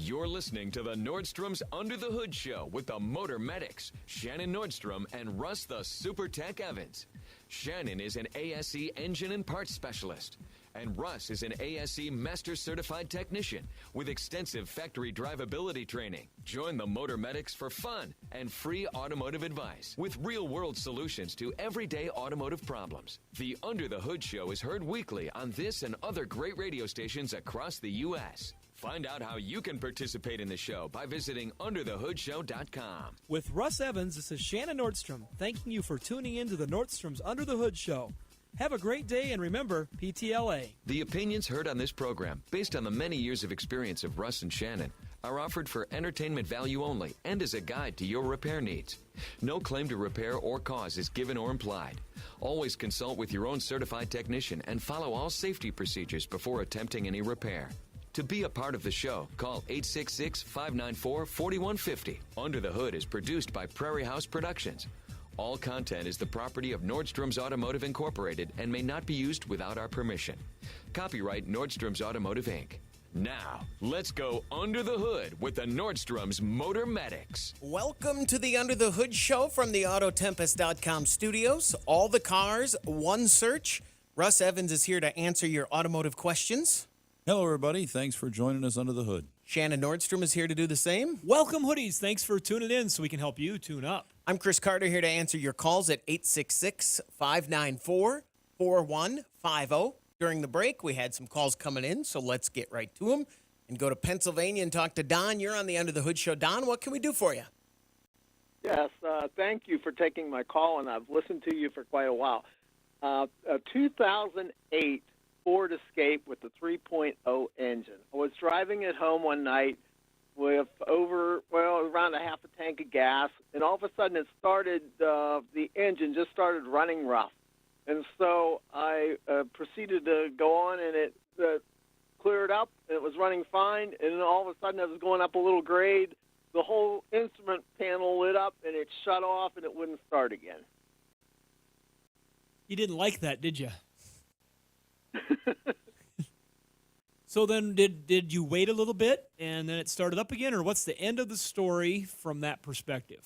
You're listening to the Nordstrom's Under the Hood Show with the Motor Medics, Shannon Nordstrom and Russ the Super Tech Evans. Shannon is an ASE engine and parts specialist, and Russ is an ASE Master Certified Technician with extensive factory drivability training. Join the Motor Medics for fun and free automotive advice with real-world solutions to everyday automotive problems. The Under the Hood Show is heard weekly on this and other great radio stations across the U.S. Find out how you can participate in the show by visiting underthehoodshow.com. With Russ Evans, this is Shannon Nordstrom, thanking you for tuning in to the Nordstrom's Under the Hood Show. Have a great day, and remember, PTLA. The opinions heard on this program, based on the many years of experience of Russ and Shannon, are offered for entertainment value only and as a guide to your repair needs. No claim to repair or cause is given or implied. Always consult with your own certified technician and follow all safety procedures before attempting any repair. To be a part of the show, call 866-594-4150. Under the Hood is produced by Prairie House Productions. All content is the property of Nordstrom's Automotive Incorporated and may not be used without our permission. Copyright Nordstrom's Automotive, Inc. Now, let's go under the hood with the Nordstrom's Motor Medics. Welcome to the Under the Hood Show from the Autotempest.com studios. All the cars, one search. Russ Evans is here to answer your automotive questions. Hello, everybody. Thanks for joining us under the hood. Shannon Nordstrom is here to do the same. Welcome, Hoodies. Thanks for tuning in so we can help you tune up. I'm Chris Carter here to answer your calls at 866-594-4150. During the break, we had some calls coming in, so let's get right to them and go to Pennsylvania and talk to Don. You're on the Under the Hood Show. Don, what can we do for you? Yes, thank you for taking my call, and I've listened to you for quite a while. A 2008 Ford Escape with the 3.0 engine. I was driving it home one night with around a half a tank of gas, and all of a sudden it started, the engine just started running rough. And so I proceeded to go on, and it cleared up, and it was running fine, and then all of a sudden I was going up a little grade. The whole instrument panel lit up, and it shut off, and it wouldn't start again. You didn't like that, did you? So then did you wait a little bit and then it started up again, or what's the end of the story from that perspective?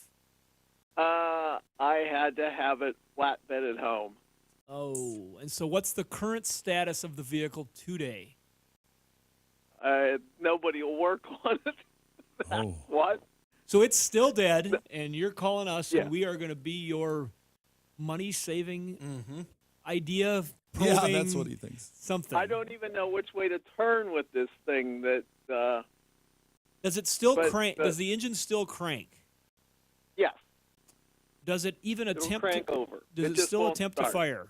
I had to have it flatbed at home. Oh, and so what's the current status of the vehicle today? Nobody will work on it. Oh. What? So it's still dead, and you're calling us, Yeah. and we are going to be your money-saving idea of Yeah, probing that's what he thinks. something. I don't even know which way to turn with this thing. Does it still but- crank? but- Does the engine still crank? Yes. Does it even It'll attempt crank to, over. Does it just still won't attempt start. to fire?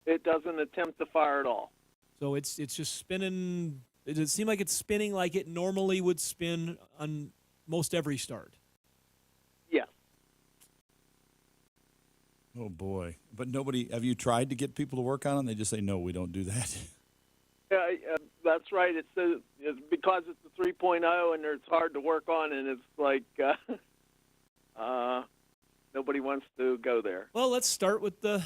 It doesn't attempt to fire at all. So it's just spinning. Does it seem like it's spinning like it normally would spin on most every start? Yes. Oh, boy. But nobody, have you tried to get people to work on it? And they just say, no, we don't do that. That's right. It's because it's the 3.0 and it's hard to work on, and it's like nobody wants to go there. Well, let's start with the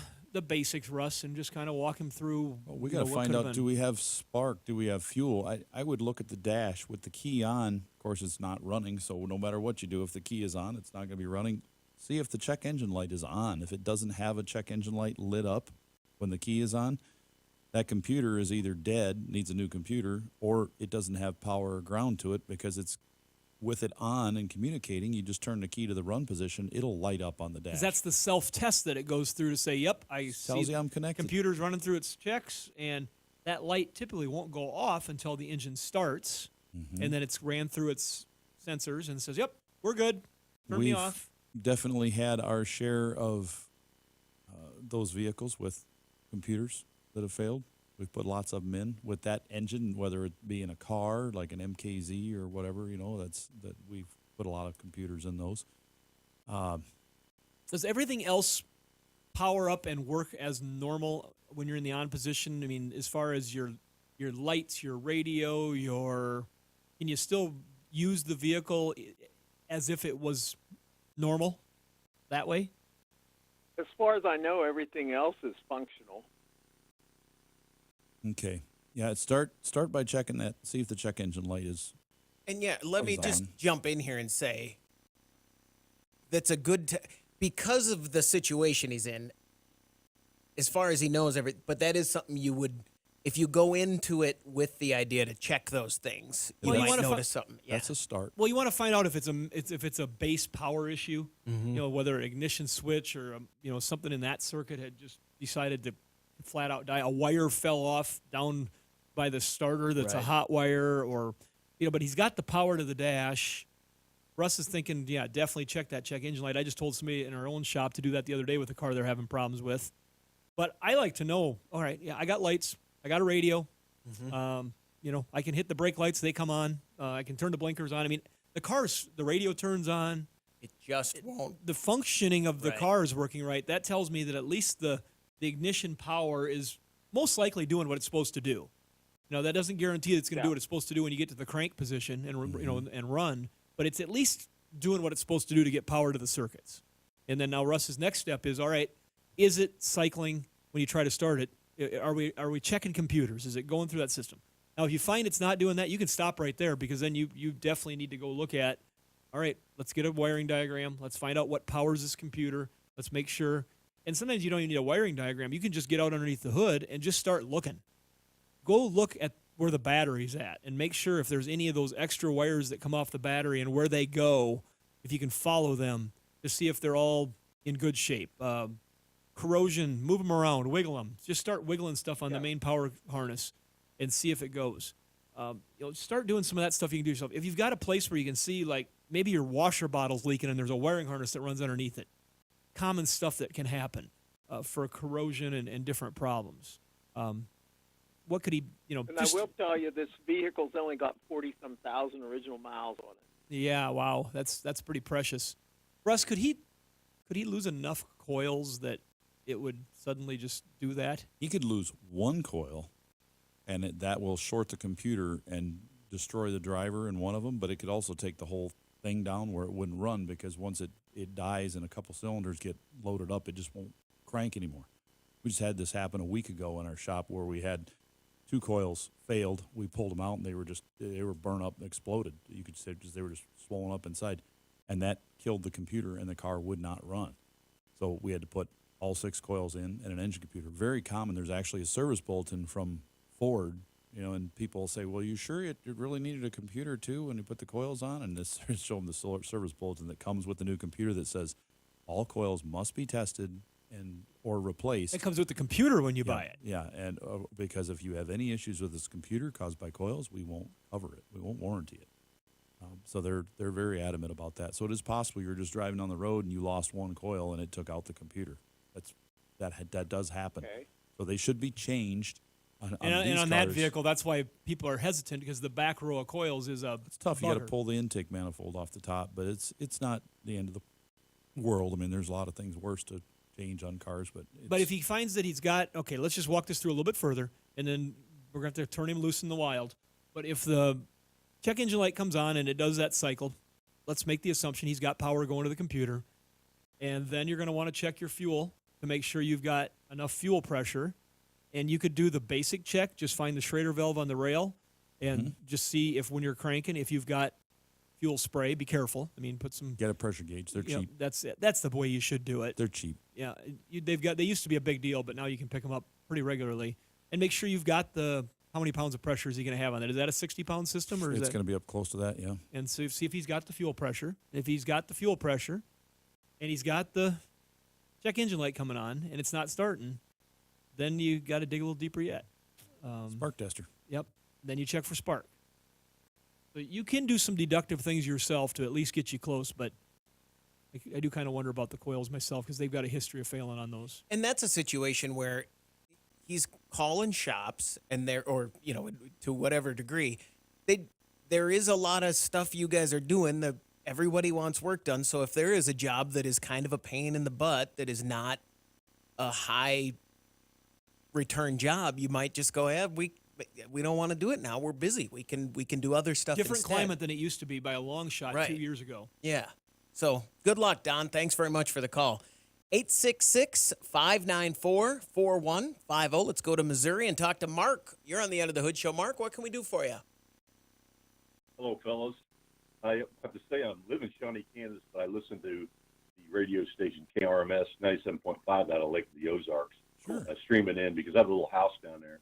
basics, Russ, and just kind of walk him through. Well, we got to what find could out, have do been. we have spark? Do we have fuel? I would look at the dash with the key on. Of course, it's not running, so no matter what you do, if the key is on, it's not going to be running. See if the check engine light is on. If it doesn't have a check engine light lit up when the key is on, that computer is either dead, needs a new computer, or it doesn't have power or ground to it, because it's with it on and communicating. You just turn the key to the run position, it'll light up on the dash. Because that's the self-test that it goes through to say, yep, I Tells see you I'm connected. computer's running through its checks, and that light typically won't go off until the engine starts, and then it's ran through its sensors and says, yep, we're good, turn me We've off. definitely had our share of those vehicles with computers that have failed. We've put lots of them in with that engine, whether it be in a car like an MKZ or whatever. That we've put a lot of computers in those. Does everything else power up and work as normal when you're in the on position? I mean, as far as your lights, your radio, can you still use the vehicle as if it was normal that way? As far as I know, everything else is functional. Okay. Yeah, start by checking that. See if the check engine light is And yeah, let me Goes just on. jump in here and say that's a good because of the situation he's in. As far as he knows everything, but that is something you would, if you go into it with the idea to check those things, you Well, you might wanna notice something. Yeah. That's a start. Well, you want to find out if it's a base power issue, Mm-hmm. you know, whether an ignition switch or you know, something in that circuit had just decided to flat out die. A wire fell off down by the starter that's a Right. hot wire, or you know, but he's got the power to the dash. Russ is thinking, yeah, definitely check engine light. I just told somebody in our own shop to do that the other day with a car they're having problems with. But I like to know, all right, yeah, I got lights, I got a radio. You know, I can hit the brake lights, they come on. I can turn the blinkers on. I mean, the radio turns on. It just won't. The functioning of the Right. car is working right. That tells me that at least the ignition power is most likely doing what it's supposed to do. You know, that doesn't guarantee that it's going to do what it's supposed to do when you get to the crank position and you know and run, but it's at least doing what it's supposed to do to get power to the circuits. And then now Russ's next step is, all right, is it cycling when you try to start it? Are we checking computers? Is it going through that system? Now, if you find it's not doing that, you can stop right there, because then you definitely need to go look at, all right, let's get a wiring diagram. Let's find out what powers this computer. Let's make sure. And sometimes you don't even need a wiring diagram. You can just get out underneath the hood and just start looking. Go look at where the battery's at and make sure if there's any of those extra wires that come off the battery and where they go, if you can follow them to see if they're all in good shape. Corrosion, move them around, wiggle them. Just start wiggling stuff on the main power harness and see if it goes. You know, start doing some of that stuff you can do yourself. If you've got a place where you can see, like, maybe your washer bottle's leaking and there's a wiring harness that runs underneath it, common stuff that can happen for corrosion and different problems. What could he, you know? And I will tell you, this vehicle's only got 40-some thousand original miles on it. Yeah, wow, that's pretty precious. Russ, could he lose enough coils that it would suddenly just do that? He could lose one coil, and that will short the computer and destroy the driver in one of them, but it could also take the whole thing down where it wouldn't run, because once it dies and a couple cylinders get loaded up, it just won't crank anymore. We just had this happen a week ago in our shop where we had 2 coils failed. We pulled them out, and they were burnt up and exploded. You could say they were just swollen up inside, and that killed the computer, and the car would not run. So we had to put all 6 coils in and an engine computer. Very common. There's actually a service bulletin from Ford, you know, and people say, well, you sure it really needed a computer too when you put the coils on? And this show them the service bulletin that comes with the new computer that says all coils must be tested or replaced. It comes with the computer when you buy it. Yeah, and because if you have any issues with this computer caused by coils, we won't cover it. We won't warranty it. So they're very adamant about that. So it is possible you're just driving on the road and you lost one coil and it took out the computer. That does happen. Okay. So they should be changed. And on that vehicle, that's why people are hesitant, because the back row of coils is it's tough. You got to pull the intake manifold off the top, but it's not the end of the world. I mean, there's a lot of things worse to change on cars, but if he finds that he's got, okay, let's just walk this through a little bit further, and then we're going to have to turn him loose in the wild. But if the check engine light comes on and it does that cycle, let's make the assumption he's got power going to the computer, and then you're going to want to check your fuel to make sure you've got enough fuel pressure. And you could do the basic check, just find the Schrader valve on the rail and just see if when you're cranking, if you've got fuel spray, be careful. I mean, get a pressure gauge. They're cheap. Know, that's the way you should do it. They're cheap. Yeah, they used to be a big deal, but now you can pick them up pretty regularly. And make sure you've got how many pounds of pressure is he going to have on that? Is that a 60-pound system, or is it's going to be up close to that? Yeah. And so see if he's got the fuel pressure. If he's got the fuel pressure, and he's got the check engine light coming on, and it's not starting, then you got to dig a little deeper yet. Spark tester. Yep. Then you check for spark. So you can do some deductive things yourself to at least get you close, but I do kind of wonder about the coils myself, because they've got a history of failing on those. And that's a situation where he's calling shops, and to whatever degree, there is a lot of stuff you guys are doing. Everybody wants work done. So if there is a job that is kind of a pain in the butt, that is not a high return job, you might just go, we don't want to do it now. We're busy. We can do other stuff. Different instead. climate than it used to be by a long shot Right. 2 years ago. Yeah. So good luck, Don. Thanks very much for the call. 866-594-4150. Let's go to Missouri and talk to Mark. You're on the End of the Hood Show. Mark, what can we do for you? Hello, fellas. I have to say I live in Shawnee, Kansas, but I listen to the radio station KRMS 97.5 out of Lake of the Ozarks. Sure. I stream it in because I have a little house down there.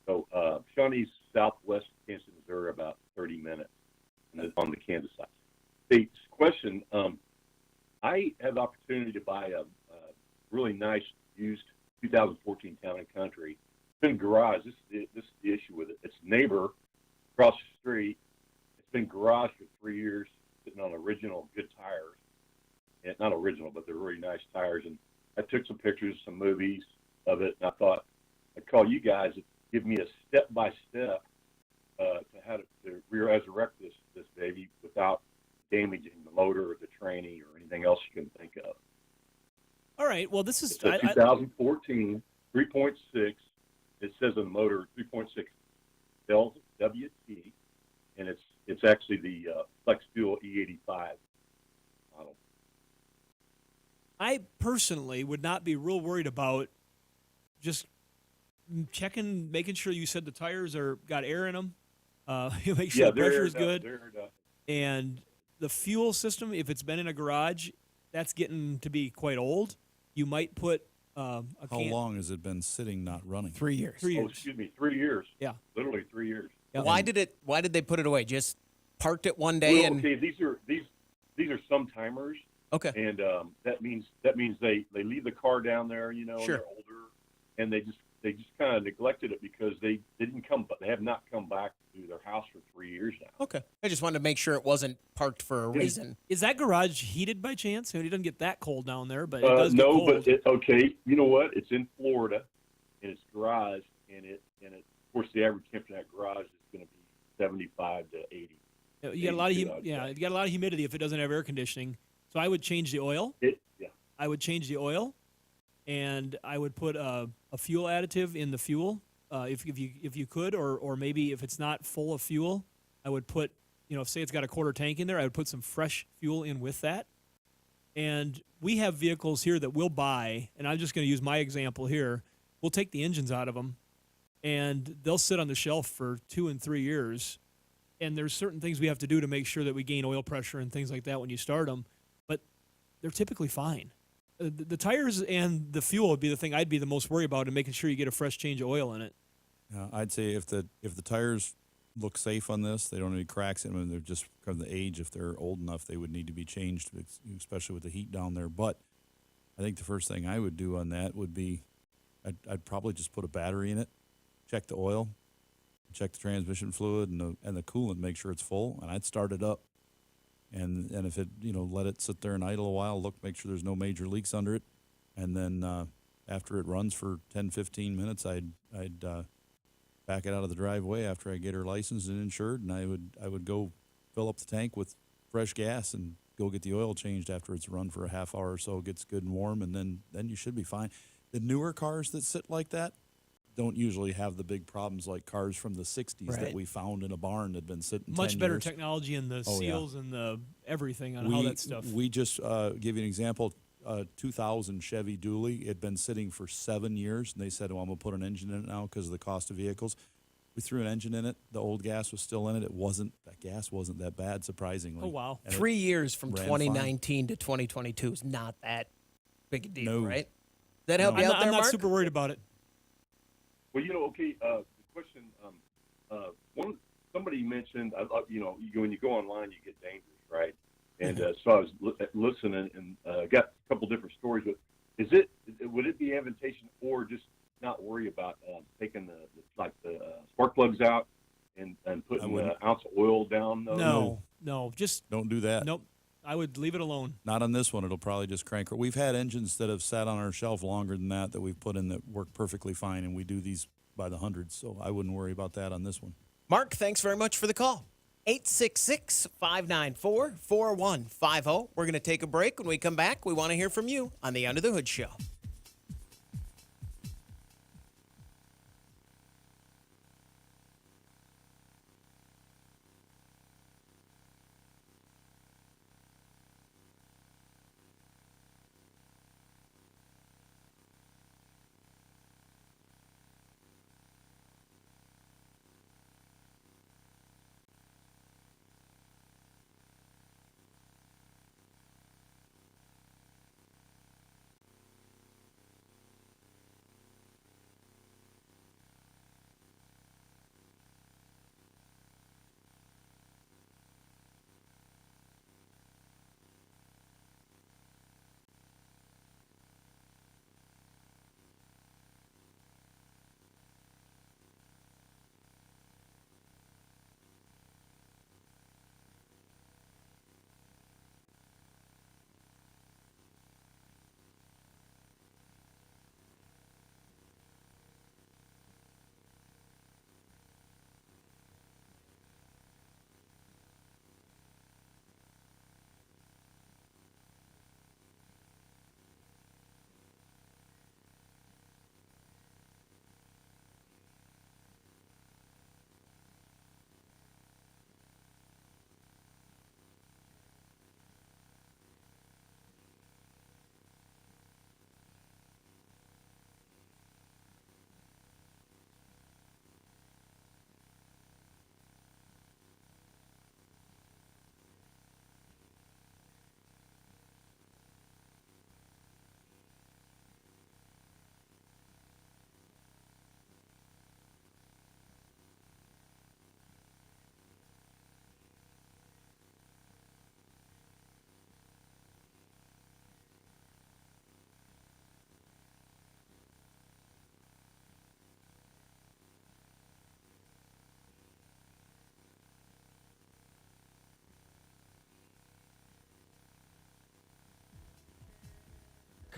So Shawnee's southwest of Kansas, Missouri, about 30 minutes on the Kansas side. The question, I had the opportunity to buy a really nice used 2014 Town and Country. It's been garage. This is the issue with it. It's neighbor across the street. It's been garage for 3 years, sitting on original good tires. And not original, but they're really nice tires. And I took some pictures, some movies of it, and I thought I'd call you guys and give me a step-by-step to how to resurrect this baby without damaging the motor or the tranny or anything else you can think of. All right. Well, this is It's a 2014 3.6. It says on the motor 3.6 LWT, and it's actually the Flex Fuel E85 model. I personally would not be real worried about just checking, making sure you said the tires got air in them. Make sure the pressure is good. And the fuel system, if it's been in a garage, that's getting to be quite old. You might put How long has it been sitting not running? 3 years. 3 years. Oh, excuse me, 3 years. Yeah. Literally 3 years. Yeah. Why did they put it away? Just parked it one day Well, and okay, these are some timers. Okay. And that means they leave the car down there, you know, Sure. and they're older, and they just kind of neglected it because they have not come back to their house for 3 years now. Okay. I just wanted to make sure it wasn't parked for a reason. Is that garage heated by chance? I mean, it doesn't get that cold down there, but it does get No, cold. but okay, you know what? It's in Florida, and it's garage, and of course the average temperature in that garage is going to be 75 to 80. You got a lot of you got a lot of humidity if it doesn't have air conditioning. So I would change the oil. I would change the oil, and I would put a fuel additive in the fuel if you could, or maybe if it's not full of fuel, I would put, say it's got a quarter tank in there, I would put some fresh fuel in with that. And we have vehicles here that we'll buy, and I'm just going to use my example here. We'll take the engines out of them, and they'll sit on the shelf for 2 and 3 years. And there's certain things we have to do to make sure that we gain oil pressure and things like that when you start them, but they're typically fine. The tires and the fuel would be the thing I'd be the most worried about, and making sure you get a fresh change of oil in it. I'd say if the tires look safe on this, they don't have any cracks in them, and they're just because of the age. If they're old enough, they would need to be changed, especially with the heat down there. But I think the first thing I would do on that would be I'd probably just put a battery in it, check the oil, check the transmission fluid and the coolant, make sure it's full, and I'd start it up. And if it, let it sit there and idle a while, make sure there's no major leaks under it. And then after it runs for 10, 15 minutes, I'd back it out of the driveway after I get her licensed and insured, and I would go fill up the tank with fresh gas and go get the oil changed after it's run for a half hour or so, it gets good and warm, and then you should be fine. The newer cars that sit like that don't usually have the big problems like cars from the 60s that we found in a barn that had been sitting 10 Much better years. technology in the seals and the everything on how that stuff. We just give you an example. 2000 Chevy Dually. It had been sitting for 7 years, and they said, well, I'm going to put an engine in it now because of the cost of vehicles. We threw an engine in it. The old gas was still in it. That gas wasn't that bad, surprisingly. Oh, wow. And 3 years from ran 2019 to 2022 is not that big a deal, No. right? Does that help you out there, I'm not Mark? super worried about it. Well, okay. The question, somebody mentioned, when you go online, you get dangerous, right? And so I was listening and got a couple different stories. But would it be advantageous or just not worry about taking the spark plugs out and putting an ounce of oil down? No, just don't do that. Nope. I would leave it alone. Not on this one. It'll probably just crank. We've had engines that have sat on our shelf longer than that we've put in that work perfectly fine, and we do these by the hundreds, so I wouldn't worry about that on this one. Mark, thanks very much for the call. 866-594-4150. We're going to take a break. When we come back, we want to hear from you on the Under the Hood Show.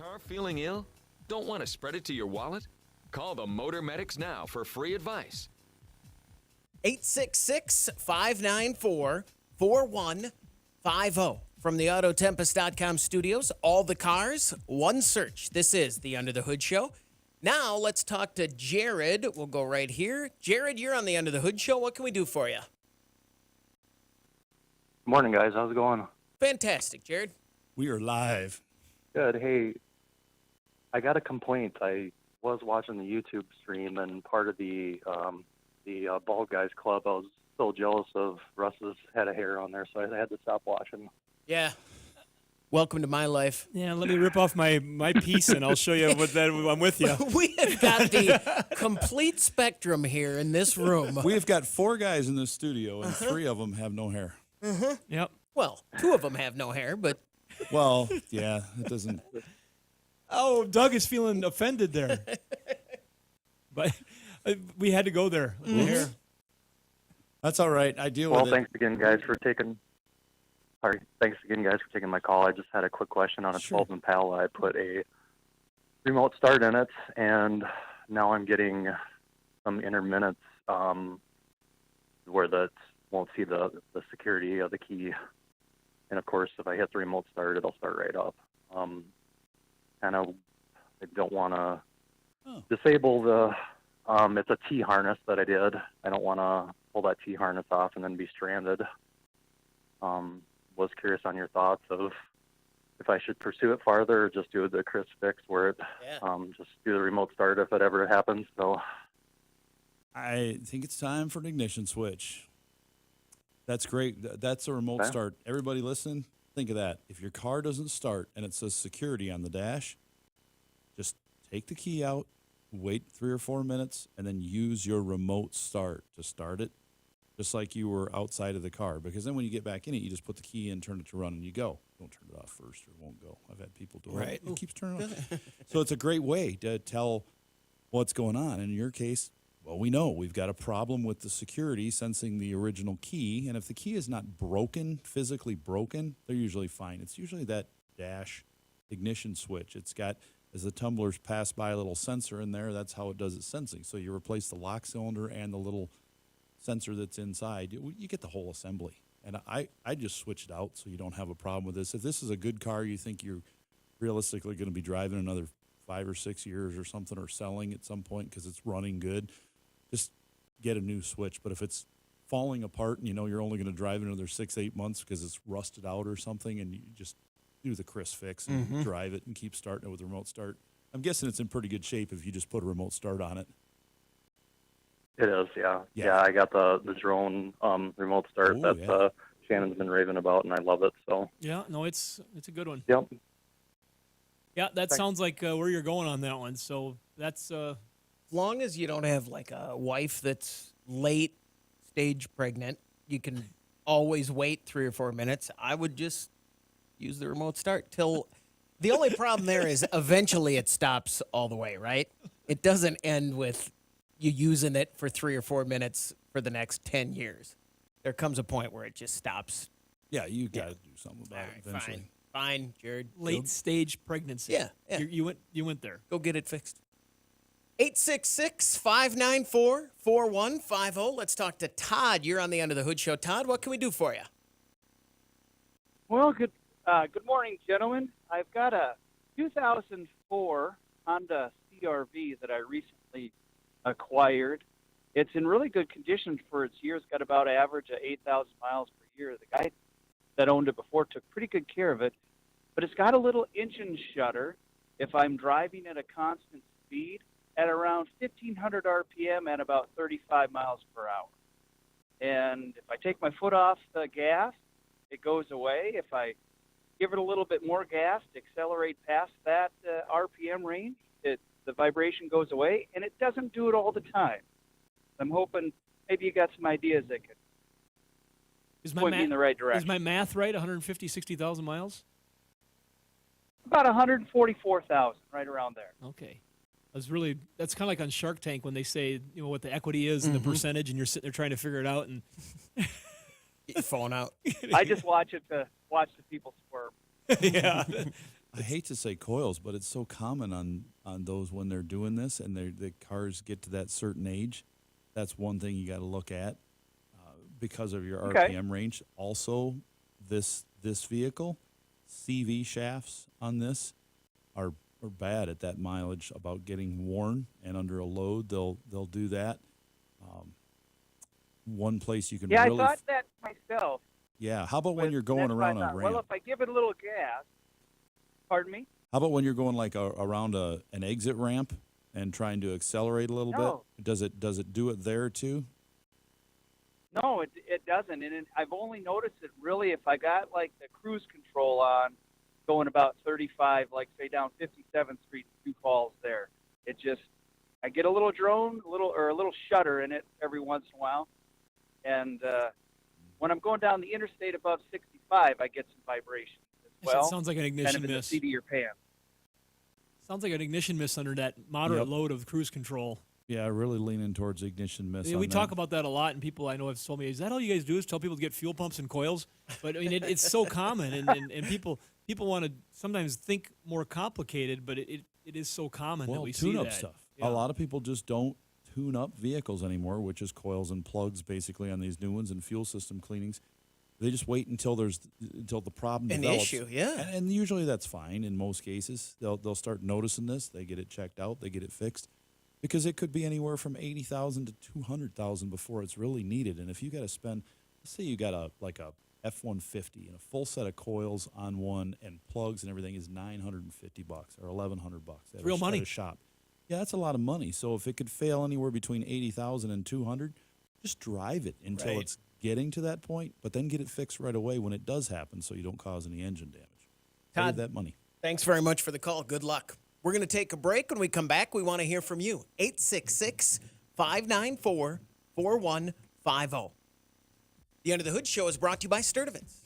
car feeling ill? Don't want to spread it to your wallet? Call the Motor Medics now for free advice. 866-594-4150. From the Autotempest.com studios, all the cars, one search. This is the Under the Hood Show. Now let's talk to Jared. We'll go right here. Jared, you're on the Under the Hood Show. What can we do for you? Morning, guys. How's it going? Fantastic, Jared. We are live. Good. Hey, I got a complaint. I was watching the YouTube stream, and part of the Bald Guys Club, I was so jealous of Russ's head of hair on there, so I had to stop watching. Yeah. Welcome to my life. Yeah, let me rip off my piece, and I'll show you what that. I'm with you. We have got the complete spectrum here in this room. We have got 4 guys in this studio, and 3 of them have no hair. Mm-hmm. Yep. Well, 2 of them have no hair, but... Well, yeah, it doesn't... Oh, Doug is feeling offended there. But we had to go there with the hair. That's all right. I deal with it. Well, thanks again, guys, for taking my call. I just had a quick question on a 12 Impala. I put a remote start in it, and now I'm getting some intermittents where that won't see the security of the key. And, of course, if I hit the remote start, it'll start right up. I don't want to disable the it's a T-harness that I did. I don't want to pull that T-harness off and then be stranded. Was curious on your thoughts of if I should pursue it farther or just do the Chris fix where it just do the remote start if it ever happens. So I think it's time for an ignition switch. That's great. That's a remote start. Everybody listen, think of that. If your car doesn't start and it says security on the dash, just take the key out, wait 3 or 4 minutes, and then use your remote start to start it, just like you were outside of the car. Because then when you get back in it, you just put the key in, turn it to run, and you go. Don't turn it off first or it won't go. I've had people do it. It keeps turning off. So it's a great way to tell what's going on. In your case, well, we know we've got a problem with the security sensing the original key. And if the key is not broken, physically broken, they're usually fine. It's usually that dash ignition switch. It's got, as the tumblers pass by, a little sensor in there. That's how it does its sensing. So you replace the lock cylinder and the little sensor that's inside. You get the whole assembly. And I just switched it out so you don't have a problem with this. If this is a good car you think you're realistically going to be driving another 5 or 6 years or something, or selling at some point because it's running good, just get a new switch. But if it's falling apart and you know you're only going to drive it another 6-8 months because it's rusted out or something, and you just do the Chris fix and drive it and keep starting it with a remote start. I'm guessing it's in pretty good shape if you just put a remote start on it. it is, yeah. I got the drone remote start Shannon's been raving about, and I love it. So yeah, no, it's a good one. Yep. Yeah, that sounds like where you're going on that one. So that's as long as you don't have like a wife that's late stage pregnant, you can always wait 3 or 4 minutes. I would just use the remote start till the only problem there is eventually it stops all the way, right? It doesn't end with you using it for 3 or 4 minutes for the next 10 years. There comes a point where it just stops. Yeah, you got to do something about it eventually. Fine, Jared. late stage pregnancy. Yeah. You went there. Go get it fixed. 866-594-4150. Let's talk to Todd. You're on the Under the Hood Show. Todd, what can we do for you? Well, good morning, gentlemen. I've got a 2004 Honda CR-V that I recently acquired. It's in really good condition for its years. Got about an average of 8,000 miles per year. The guy that owned it before took pretty good care of it. But it's got a little engine shudder if I'm driving at a constant speed at around 1,500 RPM at about 35 miles per hour. And if I take my foot off the gas, it goes away. If I give it a little bit more gas to accelerate past that RPM range, the vibration goes away, and it doesn't do it all the time. I'm hoping maybe you got some ideas that could point me in the right direction. Is my math right? 150, 60,000 miles? About 144,000, right around there. Okay. That's kind of like on Shark Tank when they say, what the equity is and the percentage, and you're sitting there trying to figure it out and get your phone out. I just watch it to watch the people squirm. Yeah. I hate to say coils, but it's so common on those when they're doing this and the cars get to that certain age. That's one thing you got to look at because of your RPM range. Also, this vehicle, CV shafts on this are bad at that mileage about getting worn and under a load. They'll do that. One place you can Yeah, really I thought that myself. yeah. How about when you're going That's around what I a thought. ramp? Well, if I give it a little gas, pardon me? How about when you're going like around an exit ramp and trying to accelerate a little No. bit? Does it do it there too? No, it doesn't. And I've only noticed it really if I got like the cruise control on going about 35, like say down 57th Street, Sioux Falls there. It just, I get a little drone, a little shudder in it every once in a while. And when I'm going down the interstate above 65, I get some vibration as well. It sounds like an ignition kind of in miss. the seat of your pants. Sounds like an ignition miss under that moderate Yep. load of cruise control. Yeah, really leaning towards ignition miss. Yeah, on we that. talk about that a lot, and people I know have told me, "Is that all you guys do? Is tell people to get fuel pumps and coils?" But I mean, it's so common, and people want to sometimes think more complicated, but it is so common that we see tune-up that. stuff. Yeah. A lot of people just don't tune up vehicles anymore, which is coils and plugs basically on these new ones and fuel system cleanings. They just wait until the problem An develops. issue, yeah. And usually that's fine in most cases. They'll start noticing this. They get it checked out. They get it fixed. Because it could be anywhere from 80,000 to 200,000 before it's really needed. And if you got to spend, let's say you got a F-150 and a full set of coils on one and plugs and everything is $950 or $1,100 at real money. at a shop. Yeah, that's a lot of money. So if it could fail anywhere between 80,000 and 200, just drive it until Right. it's getting to that point, but then get it fixed right away when it does happen, so you don't cause any engine damage. Save Todd, that money. Thanks very much for the call. Good luck. We're going to take a break. When we come back, we want to hear from you. 866-594-4150. The Under the Hood Show is brought to you by SearchTempest.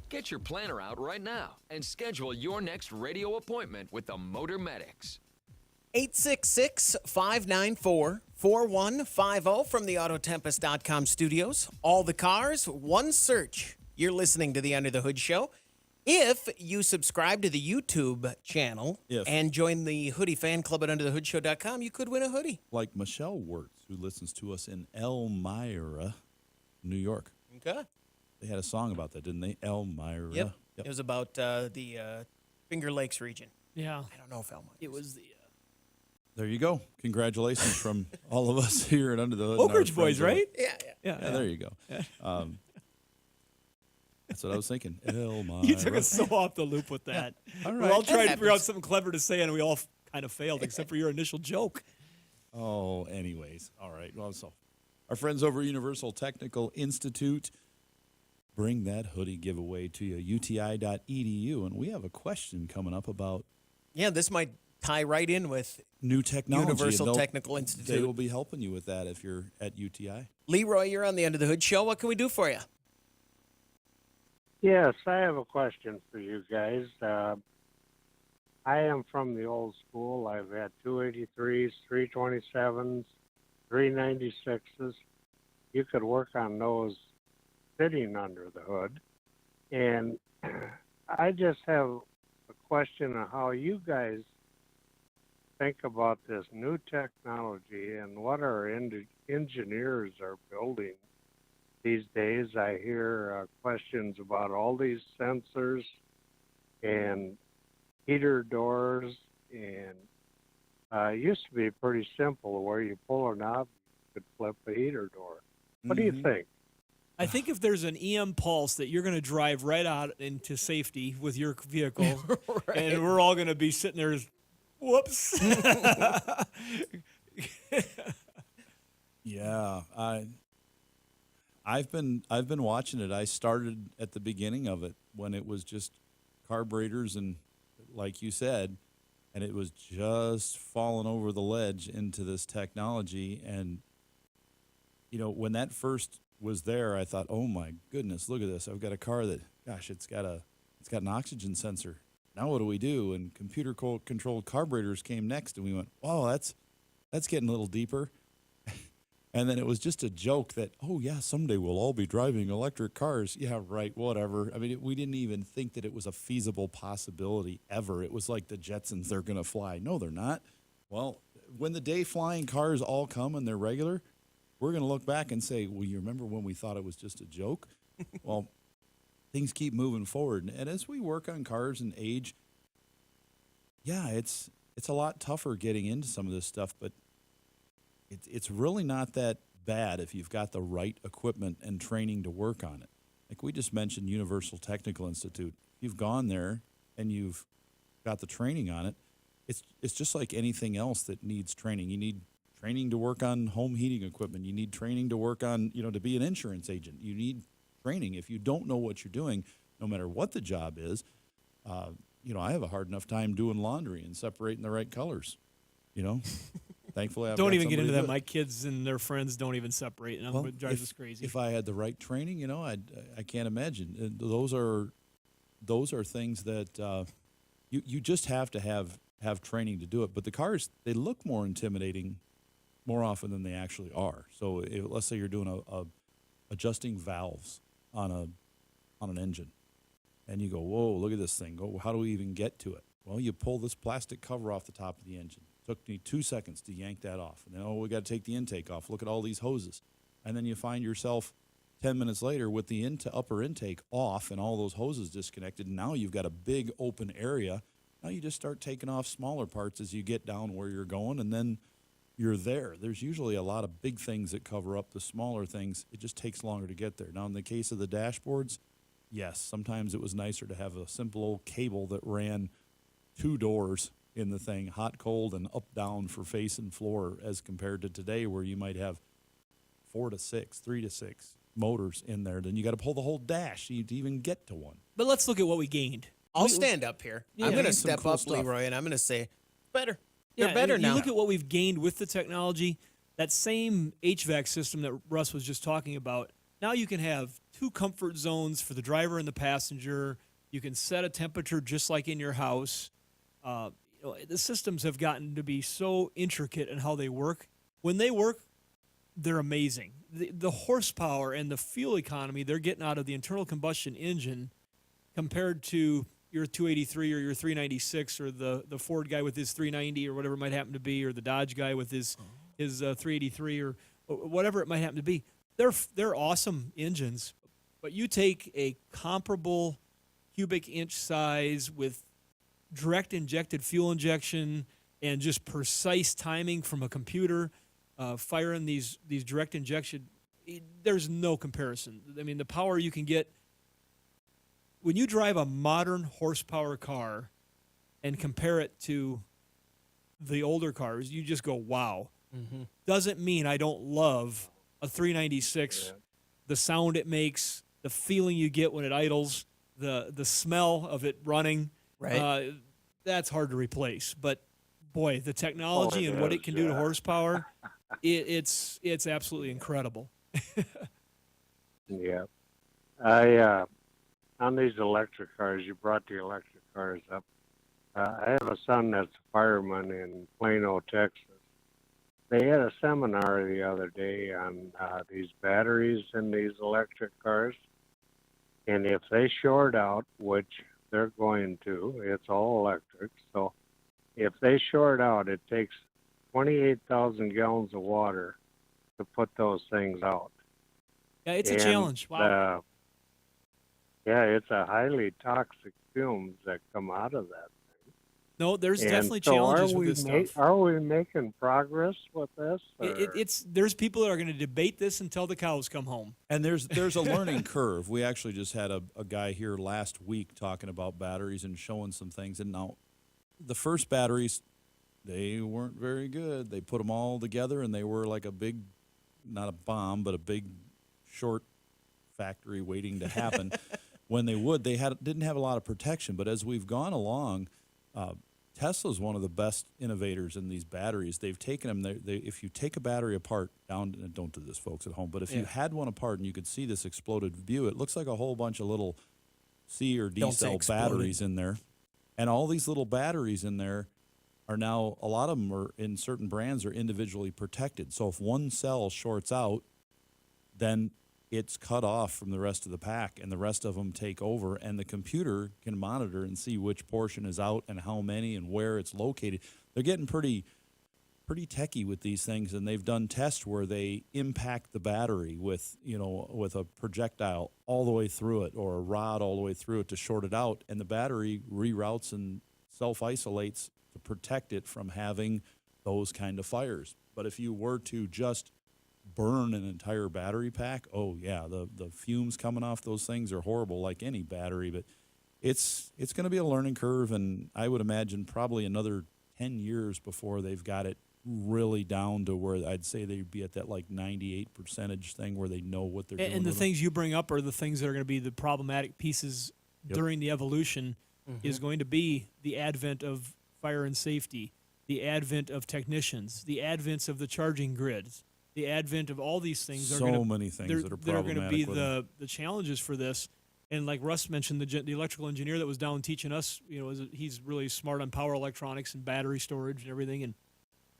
Get your planner out right now and schedule your next radio appointment with the Motor Medics. 866-594-4150 from the Autotempest.com studios. All the cars, one search. You're listening to the Under the Hood Show. If you subscribe to the YouTube channel and join the Hoodie fan club at underthehoodshow.com, you could win a hoodie. Like Michelle Wirtz, who listens to us in Elmira, New York. Okay. They had a song about that, didn't they? Elmira. Yep. It was about the Finger Lakes region. Yeah. I don't know if Elmira. It was the... There you go. Congratulations from all of us here at Under the Hood. Oak Ridge Boys, right? Yeah. There you go. That's what I was thinking. Elmira. You took us so off the loop with that. All We right. all tried to That figure out happens. something clever to say, and we all kind of failed, except for your initial joke. Oh, anyways. All right. Well, so our friends over at Universal Technical Institute bring that hoodie giveaway to you, uti.edu. And we have a question coming up about Yeah, this might tie right in with new technology. Universal and they'll- Technical Institute. They will be helping you with that if you're at UTI. Leroy, you're on the Under the Hood Show. What can we do for you? Yes, I have a question for you guys. I am from the old school. I've had 283s, 327s, 396s. You could work on those sitting under the hood. And I just have a question of how you guys think about this new technology and what our engineers are building these days. I hear questions about all these sensors and heater doors, and it used to be pretty simple where you pull a knob, you could flip a heater door. What do you think? I think if there's an EM pulse that you're going to drive right out into safety with your vehicle, and we're all going to be sitting there, whoops. Yeah, I've been watching it. I started at the beginning of it when it was just carburetors and, like you said, and it was just falling over the ledge into this technology. And you know, when that first was there, I thought, oh my goodness, look at this! I've got a car that, gosh, it's got an oxygen sensor. Now what do we do? And computer controlled carburetors came next, and we went, wow, that's getting a little deeper. And then it was just a joke that, oh, yeah, someday we'll all be driving electric cars. Yeah, right, whatever. I mean, we didn't even think that it was a feasible possibility ever. It was like the Jetsons, they're going to fly. No, they're not. Well, when the day flying cars all come and they're regular, we're going to look back and say, well, you remember when we thought it was just a joke? Well, things keep moving forward. And as we work on cars and age, yeah, it's a lot tougher getting into some of this stuff, but it's really not that bad if you've got the right equipment and training to work on it. Like we just mentioned Universal Technical Institute. If you've gone there and you've got the training on it, it's just like anything else that needs training. You need training to work on home heating equipment. You need training to work on, to be an insurance agent. You need training. If you don't know what you're doing, no matter what the job is, I have a hard enough time doing laundry and separating the right colors, Thankfully, I've Don't got even get somebody into to that. do it. My kids and their friends don't even separate, and it drives us crazy. If I had the right training, I can't imagine. And those are things that you just have to have training to do it. But the cars, they look more intimidating more often than they actually are. So let's say you're doing a adjusting valves on an engine, and you go, whoa, look at this thing. How do we even get to it? Well, you pull this plastic cover off the top of the engine. Took me 2 seconds to yank that off. And then, we got to take the intake off. Look at all these hoses. And then you find yourself 10 minutes later with the upper intake off and all those hoses disconnected. And now you've got a big open area. Now you just start taking off smaller parts as you get down where you're going, and then you're there. There's usually a lot of big things that cover up the smaller things. It just takes longer to get there. Now, in the case of the dashboards, yes, sometimes it was nicer to have a simple old cable that ran 2 doors in the thing, hot, cold, and up, down for face and floor, as compared to today where you might have 4 to 6, 3 to 6 motors in there. Then you got to pull the whole dash to even get to one. But let's look at what we gained. I'll stand up here. Yeah, I'm going to gained some step cool up, stuff. Leroy, and I'm going to say, better. Yeah, They're better you now. look at what we've gained with the technology. That same HVAC system that Russ was just talking about, now you can have 2 comfort zones for the driver and the passenger. You can set a temperature just like in your house. The systems have gotten to be so intricate in how they work. When they work, they're amazing. The horsepower and the fuel economy they're getting out of the internal combustion engine compared to your 283 or your 396 or the Ford guy with his 390 or whatever it might happen to be, or the Dodge guy with his 383 or whatever it might happen to be. They're awesome engines, but you take a comparable cubic inch size with direct injected fuel injection and just precise timing from a computer, firing these direct injection, there's no comparison. I mean, the power you can get when you drive a modern horsepower car and compare it to the older cars, you just go, wow. Mm-hmm. Doesn't mean I don't love a 396, the sound it makes, the feeling you get when it idles, the smell of it running. Right. That's hard to replace. But, boy, the technology and what it can do to horsepower, it's absolutely incredible. Yeah. I on these electric cars, you brought the electric cars up. I have a son that's a fireman in Plano, Texas. They had a seminar the other day on these batteries in these electric cars. And if they short out, which they're going to, it's all electric. So if they short out, it takes 28,000 gallons of water to put those things out. Yeah, it's a challenge. Wow. It's a highly toxic fumes that come out of that. No, there's definitely challenges with this stuff. Are we making progress with this? There's people that are going to debate this until the cows come home. And there's a learning curve. We actually just had a guy here last week talking about batteries and showing some things. And now the first batteries, they weren't very good. They put them all together, and they were like a big, not a bomb, but a big short factory waiting to happen. When they would, didn't have a lot of protection. But as we've gone along, Tesla's one of the best innovators in these batteries. They've taken them. If you take a battery apart, don't do this, folks at home, but if you had one apart and you could see this exploded view, it looks like a whole bunch of little C or D cell batteries in there. And all these little batteries in there are now, a lot of them are in certain brands are individually protected. So if one cell shorts out, then it's cut off from the rest of the pack, and the rest of them take over, and the computer can monitor and see which portion is out and how many and where it's located. They're getting pretty techie with these things, and they've done tests where they impact the battery with a projectile all the way through it or a rod all the way through it to short it out, and the battery reroutes and self-isolates to protect it from having those kind of fires. But if you were to just burn an entire battery pack, the fumes coming off those things are horrible, like any battery. But it's going to be a learning curve, and I would imagine probably another 10 years before they've got it really down to where I'd say they'd be at that like 98% thing where they know what they're doing. And the things you bring up are the things that are going to be the problematic pieces during the evolution. Is going to be the advent of fire and safety, the advent of technicians, the advent of the charging grids, the advent of all these things. Many things that are problematic. They're going to be the challenges for this. And like Russ mentioned, the electrical engineer that was down teaching us, he's really smart on power electronics and battery storage and everything.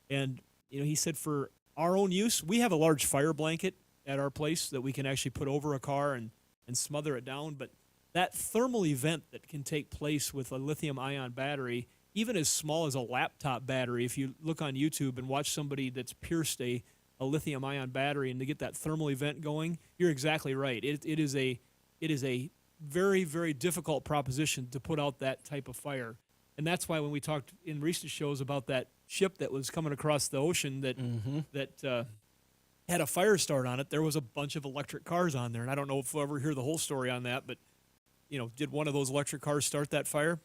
And he said for our own use, we have a large fire blanket at our place that we can actually put over a car and smother it down. But that thermal event that can take place with a lithium-ion battery, even as small as a laptop battery, if you look on YouTube and watch somebody that's pierced a lithium-ion battery and to get that thermal event going, you're exactly right. It is a very, very difficult proposition to put out that type of fire. And that's why when we talked in recent shows about that ship that was coming across the ocean that had a fire start on it, there was a bunch of electric cars on there. And I don't know if we'll ever hear the whole story on that, but did one of those electric cars start that fire?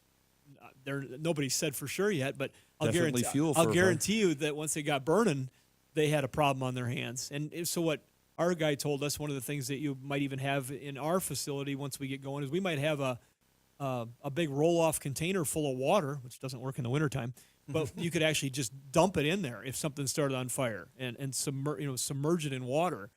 Nobody said for sure yet, but I'll guarantee you that once they got burning, they had a problem on their hands. And so what our guy told us, one of the things that you might even have in our facility once we get going is we might have a big roll-off container full of water, which doesn't work in the wintertime, but you could actually just dump it in there if something started on fire and submerge it in water.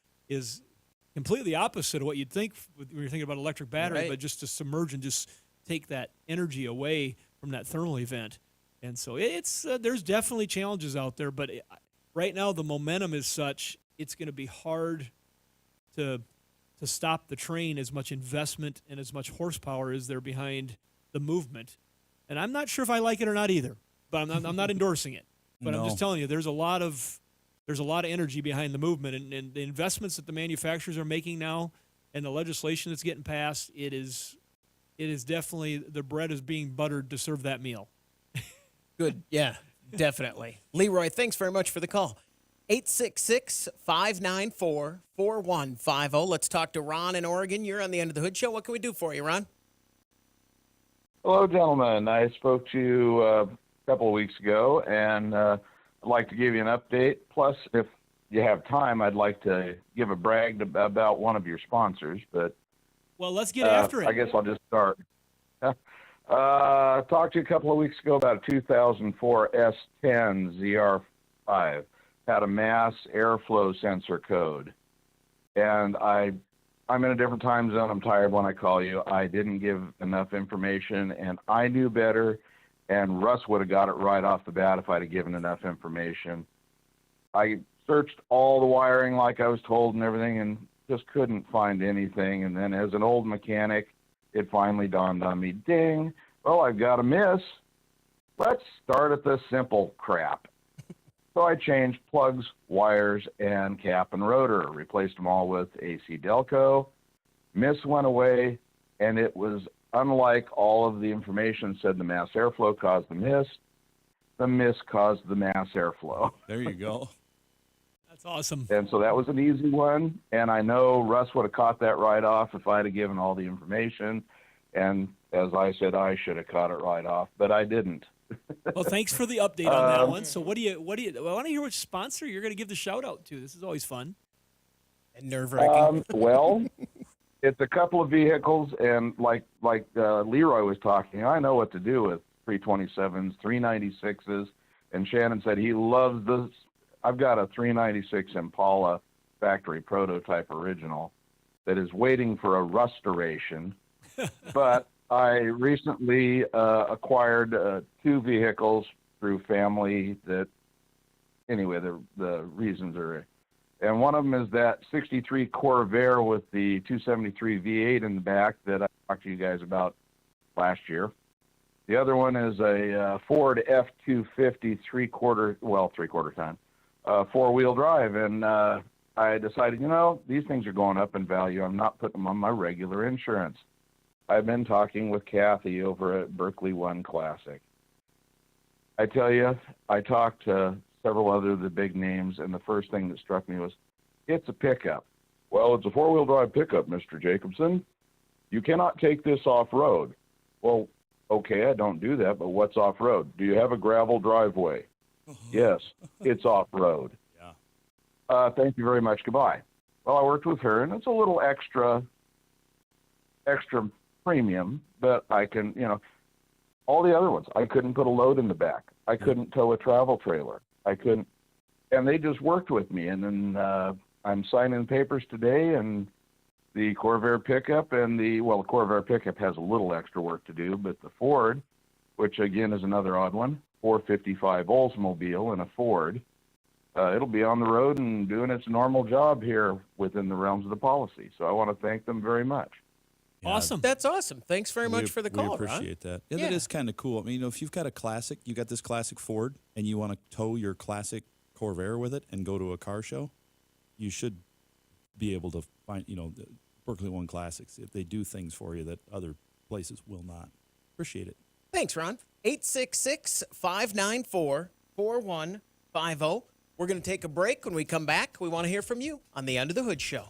completely opposite of what you'd think when you're thinking about electric battery, Right. but just to submerge and just take that energy away from that thermal event. And so it's there's definitely challenges out there, but right now the momentum is such it's going to be hard to stop the train. As much investment and as much horsepower is there behind the movement. And I'm not sure if I like it or not either, but I'm not endorsing it. But I'm just telling you, there's a lot of energy behind the movement, and the investments that the manufacturers are making now, and the legislation that's getting passed. It is definitely the bread is being buttered to serve that meal. Good. Yeah, definitely. Leroy, thanks very much for the call. 866-594-4150. Let's talk to Ron in Oregon. You're on the End of the Hood Show. What can we do for you, Ron? Hello, gentlemen. I spoke to you a couple of weeks ago, and I'd like to give you an update. Plus, if you have time, I'd like to give a brag about one of your sponsors. But well, let's get after it. I guess I'll just start. I talked to you a couple of weeks ago about a 2004 S10 ZR5. Had a mass airflow sensor code. And I'm in a different time zone. I'm tired when I call you. I didn't give enough information, and I knew better, and Russ would have got it right off the bat if I'd have given enough information. I searched all the wiring like I was told and everything, and just couldn't find anything. And then as an old mechanic, it finally dawned on me, ding, well, I've got a miss. Let's start at the simple crap. So I changed plugs, wires, and cap and rotor, replaced them all with AC Delco. Miss went away, and it was unlike all of the information said the mass airflow caused the miss. The miss caused the mass airflow. There you go. That's awesome. And so that was an easy one, and I know Russ would have caught that right off if I'd have given all the information. And as I said, I should have caught it right off, but I didn't. Well, thanks for the update on that one. So what do you, well, I want to hear which sponsor you're going to give the shout out to. This is always fun. And nerve-wracking. Well, it's a couple of vehicles, and like Leroy was talking, I know what to do with 327s, 396s, and Shannon said he loves this. I've got a 396 Impala factory prototype original that is waiting for a restoration, but I recently acquired two vehicles through family that, anyway, the reasons are, and one of them is that 63 Corvair with the 273 V8 in the back that I talked to you guys about last year. The other one is a Ford F-250 three-quarter ton, four-wheel drive, and I decided, these things are going up in value. I'm not putting them on my regular insurance. I've been talking with Kathy over at Berkeley One Classic. I tell you, I talked to several other of the big names, and the first thing that struck me was, it's a pickup. Well, it's a four-wheel drive pickup, Mr. Jacobson. You cannot take this off-road. Well, okay, I don't do that, but what's off-road? Do you have a gravel driveway? Yes, it's off-road. Yeah. Thank you very much. Goodbye. Well, I worked with her, and it's a little extra premium, but I can, all the other ones, I couldn't put a load in the back. I couldn't tow a travel trailer. I couldn't, and they just worked with me. And then I'm signing papers today, and the Corvair pickup and the Corvair pickup has a little extra work to do, but the Ford, which again is another odd one, 455 Oldsmobile and a Ford, it'll be on the road and doing its normal job here within the realms of the policy. So I want to thank them very much. Yeah, awesome. That's awesome. Thanks very much for the call, We appreciate Ron. that. Yeah, that is kind of cool. I mean, if you've got a classic, you got this classic Ford, and you want to tow your classic Corvair with it and go to a car show, you should be able to find, the Berkeley One Classics, if they do things for you that other places will not. Appreciate it. Thanks, Ron. 866-594-4150. We're going to take a break. When we come back, we want to hear from you on the Under the Hood Show.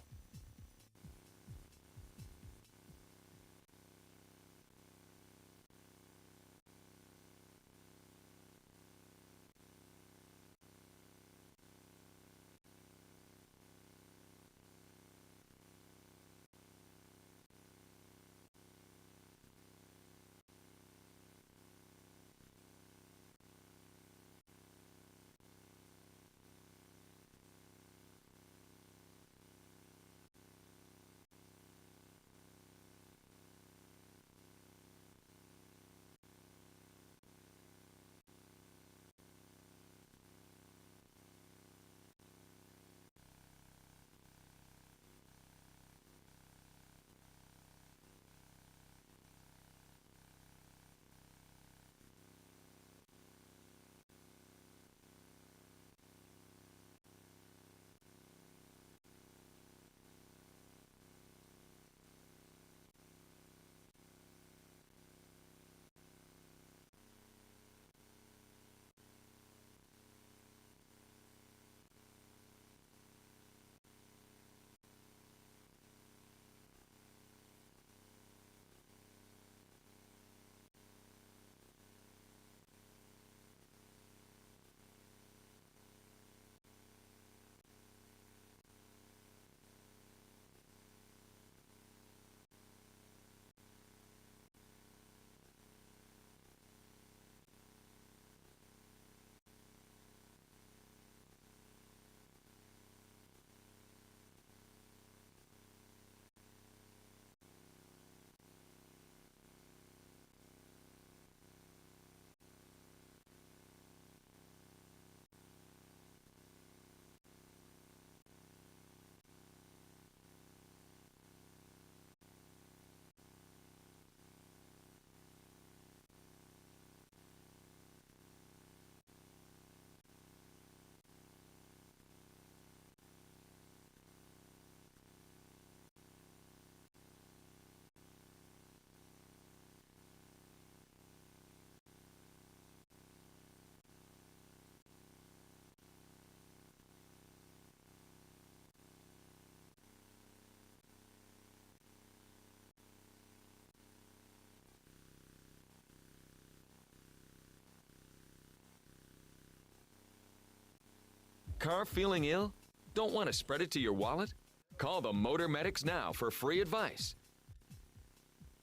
Car feeling ill? Don't want to spread it to your wallet? Call the Motor Medics now for free advice.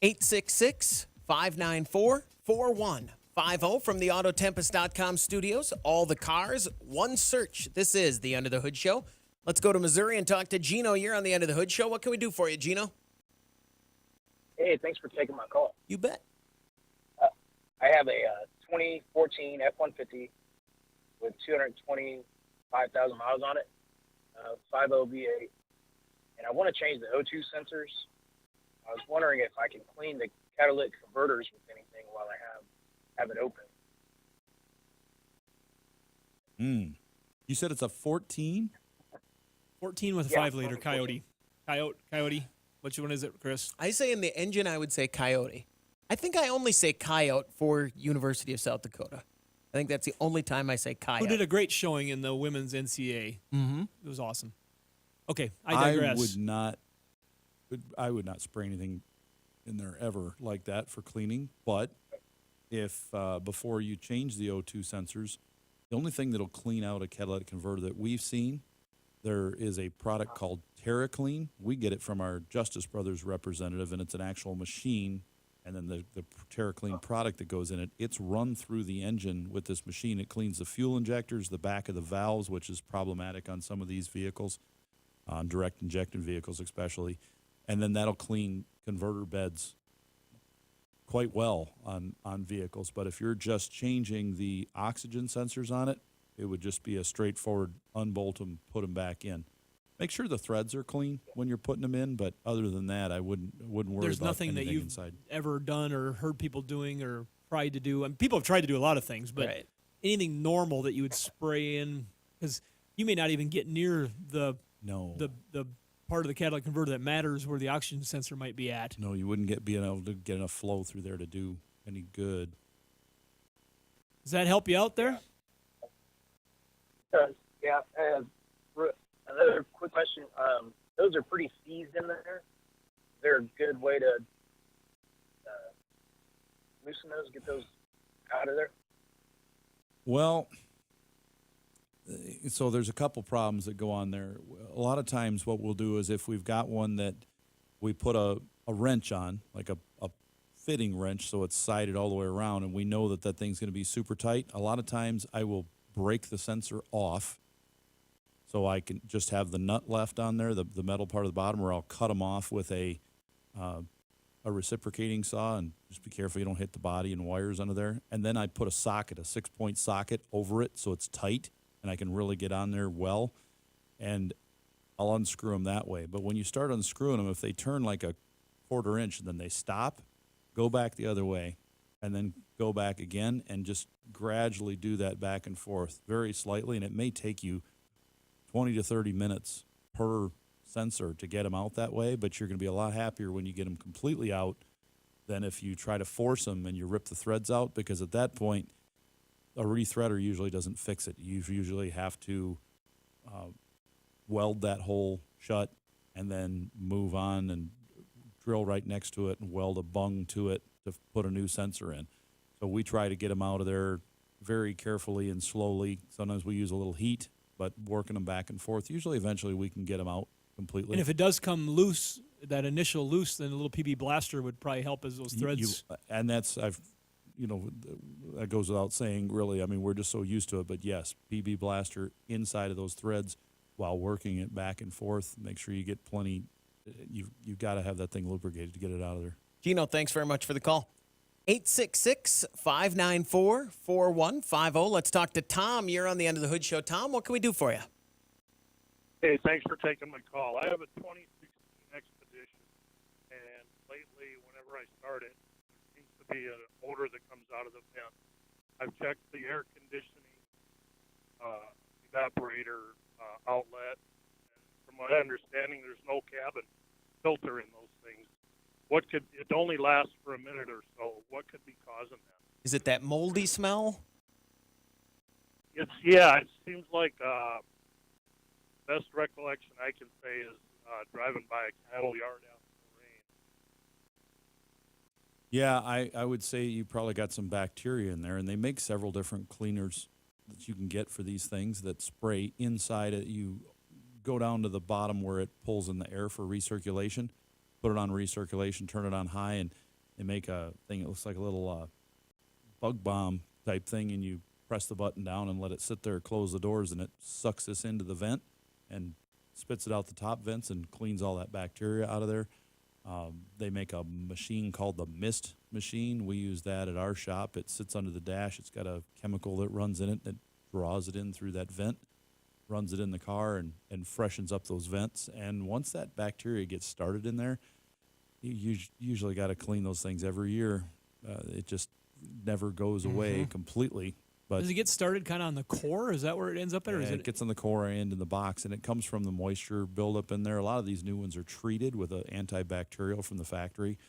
866-594-4150 from the Autotempest.com studios. All the cars, one search. This is the Under the Hood Show. Let's go to Missouri and talk to Gino. You're on the Under the Hood Show. What can we do for you, Gino? Hey, thanks for taking my call. You bet. I have a 2014 F-150 with 225,000 miles on it, 5.0 V8, and I want to change the O2 sensors. I was wondering if I can clean the catalytic converters with anything while I have it open. You said it's a 14? 14 with a 5-liter Coyote. Coyote. Which one is it, Chris? I say in the engine, I would say Coyote. I think I only say Coyote for University of South Dakota. I think that's the only time I say Coyote. Who did a great showing in the women's NCAA. Mm-hmm. It was awesome. Okay, I digress. I would not spray anything in there ever like that for cleaning. But if before you change the O2 sensors, the only thing that'll clean out a catalytic converter that we've seen, there is a product called TerraClean. We get it from our Justice Brothers representative, and it's an actual machine. And then the TerraClean product that goes in it, it's run through the engine with this machine. It cleans the fuel injectors, the back of the valves, which is problematic on some of these vehicles, on direct injected vehicles especially. And then that'll clean converter beds quite well on vehicles. But if you're just changing the oxygen sensors on it, it would just be a straightforward unbolt them, put them back in. Make sure the threads are clean when you're putting them in, but other than that, I wouldn't worry There's about nothing that anything you've inside. ever done or heard people doing or tried to do. I mean, people have tried to do a lot of things, but Right. anything normal that you would spray in, because you may not even get near the part of the catalytic converter that matters where the oxygen sensor might be at. No, you wouldn't be able to get enough flow through there to do any good. Does that help you out there? Yeah. Another quick question. Those are pretty seized in there. Is there a good way to loosen those, get those out of there? Well, so there's a couple problems that go on there. A lot of times what we'll do is if we've got one that we put a wrench on, like a fitting wrench, so it's sided all the way around, and we know that thing's going to be super tight, a lot of times I will break the sensor off so I can just have the nut left on there, the metal part of the bottom, or I'll cut them off with a reciprocating saw, and just be careful you don't hit the body and wires under there. And then I put a socket, a 6-point socket over it so it's tight and I can really get on there well, and I'll unscrew them that way. But when you start unscrewing them, if they turn like a 1/4 inch and then they stop, go back the other way and then go back again and just gradually do that back and forth very slightly, and it may take you 20 to 30 minutes per sensor to get them out that way, but you're going to be a lot happier when you get them completely out than if you try to force them and you rip the threads out, because at that point, a rethreader usually doesn't fix it. You usually have to weld that hole shut and then move on and drill right next to it and weld a bung to it to put a new sensor in. So we try to get them out of there very carefully and slowly. Sometimes we use a little heat, but working them back and forth, usually eventually we can get them out completely. And if it does come loose, that initial loose, then a little PB blaster would probably help as those threads. And that goes without saying, really. I mean, we're just so used to it. But yes, PB blaster inside of those threads while working it back and forth. Make sure you get plenty. You've got to have that thing lubricated to get it out of there. Gino, thanks very much for the call. 866-594-4150. Let's talk to Tom. You're on the End of the Hood Show. Tom, what can we do for you? Hey, thanks for taking my call. I have a 2016 Expedition, and lately, whenever I start it, there seems to be an odor that comes out of the vent. I've checked the air conditioning evaporator outlet, and from my understanding, there's no cabin filter in those things. It only lasts for a minute or so. What could be causing that? Is it that moldy smell? It seems like best recollection I can say is driving by a cattle yard after the rain. Yeah, I would say you probably got some bacteria in there, and they make several different cleaners that you can get for these things that spray inside it. You go down to the bottom where it pulls in the air for recirculation, put it on recirculation, turn it on high, and they make a thing that looks like a little bug bomb type thing, and you press the button down and let it sit there, close the doors, and it sucks this into the vent and spits it out the top vents and cleans all that bacteria out of there. They make a machine called the mist machine. We use that at our shop. It sits under the dash. It's got a chemical that runs in it that draws it in through that vent, runs it in the car, and freshens up those vents. And once that bacteria gets started in there, you usually got to clean those things every year. It just never goes away completely. But does it get started kind of on the core? Is that where it ends up at? Or is it gets on the core end in the box, and it comes from the moisture buildup in there. A lot of these new ones are treated with an antibacterial from the factory,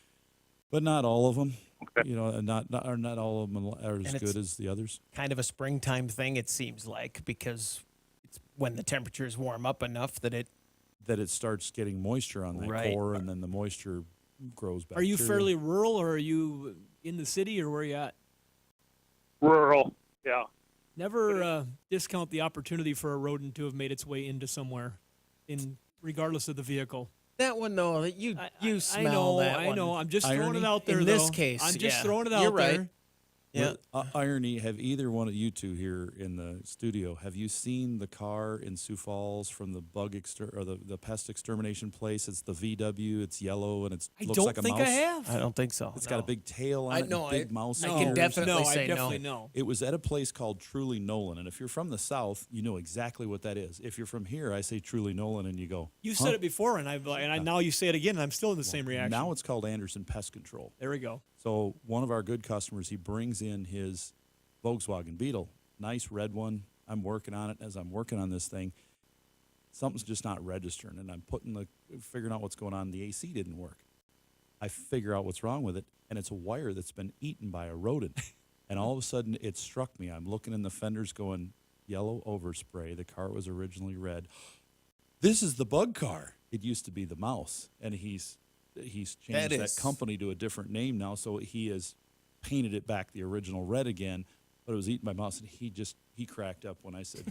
but not all of them. Okay. You know, and not all of them are as good as the others. Kind of a springtime thing, it seems like, because it's when the temperatures warm up enough that it starts getting moisture on that core, and then the moisture grows back. Are you fairly rural, or are you in the city, or where are you at? Rural. Yeah. Never discount the opportunity for a rodent to have made its way into somewhere, regardless of the vehicle. That one, though, you smell that one. I know. I'm just throwing it out there, in this case, I'm just throwing it out You're there. right. Yeah. Irony, have either one of you two here in the studio, have you seen the car in Sioux Falls from the the pest extermination place? It's the VW, it's yellow, and it looks like a mouse. I don't think I have. I don't think so. It's got a big tail on it, and big mouse I can ears. definitely say I definitely know. It was at a place called Truly Nolan, and if you're from the South, you know exactly what that is. If you're from here, I say Truly Nolan, and you go, You've said it before, and now you say it again, and I'm still in the same reaction. Now it's called Anderson Pest Control. There we go. So one of our good customers, he brings in his Volkswagen Beetle, nice red one. I'm working on it. As I'm working on this thing, something's just not registering, and I'm figuring out what's going on. The AC didn't work. I figure out what's wrong with it, and it's a wire that's been eaten by a rodent. And all of a sudden, it struck me. I'm looking in the fenders going, yellow overspray. The car was originally red. This is the bug car. It used to be the mouse, and he's changed that company to a different name now, so he has painted it back the original red again, but it was eaten by mouse, and he cracked up when I said,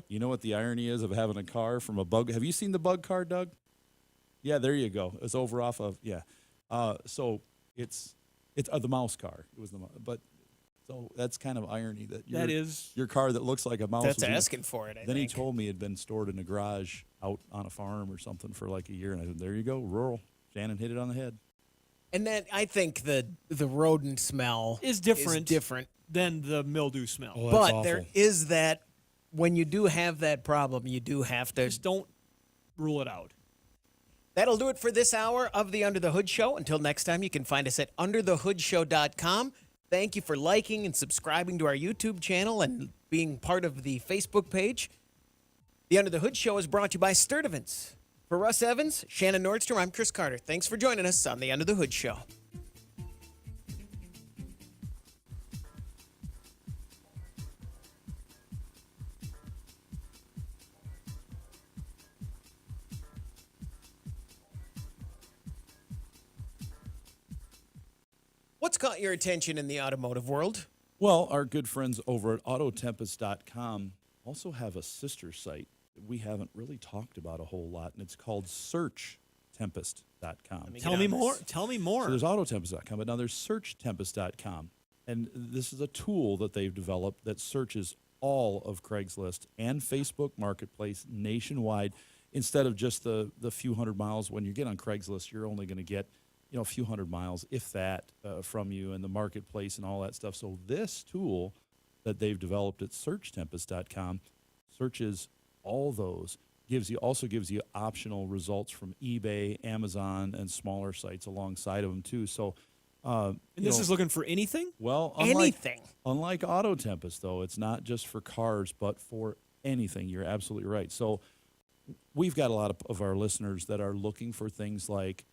you know what the irony is of having a car from a bug? Have you seen the bug car, Doug? Yeah, there you go. It's over off of, so it's the mouse car. It was but so that's kind of irony that your car that looks like a mouse. That's asking for it, I Then think. he told me it had been stored in a garage out on a farm or something for like a year, and I said, there you go, rural. Shannon hit it on the head. And then I think the rodent smell is different than the mildew smell. Oh, but there is that, when you do have that problem, you do have to. Just don't rule it out. That'll do it for this hour of the Under the Hood Show. Until next time, you can find us at underthehoodshow.com. Thank you for liking and subscribing to our YouTube channel and being part of the Facebook page. The Under the Hood Show is brought to you by Sturtevant's. For Russ Evans, Shannon Nordstrom, I'm Chris Carter. Thanks for joining us on the Under the Hood Show. What's caught your attention in the automotive world? Well, our good friends over at Autotempest.com also have a sister site that we haven't really talked about a whole lot, and it's called SearchTempest.com. Tell me more. Tell me more. So there's Autotempest.com, but now there's SearchTempest.com. And this is a tool that they've developed that searches all of Craigslist and Facebook Marketplace nationwide. Instead of just the few hundred miles, when you get on Craigslist, you're only going to get a few hundred miles, if that, from you and the marketplace and all that stuff. So this tool that they've developed at SearchTempest.com searches all those, also gives you optional results from eBay, Amazon, and smaller sites alongside of them too. So, and this is looking for anything? Well, unlike Autotempest, though, it's not just for cars, but for anything. You're absolutely right. So we've got a lot of our listeners that are looking for things like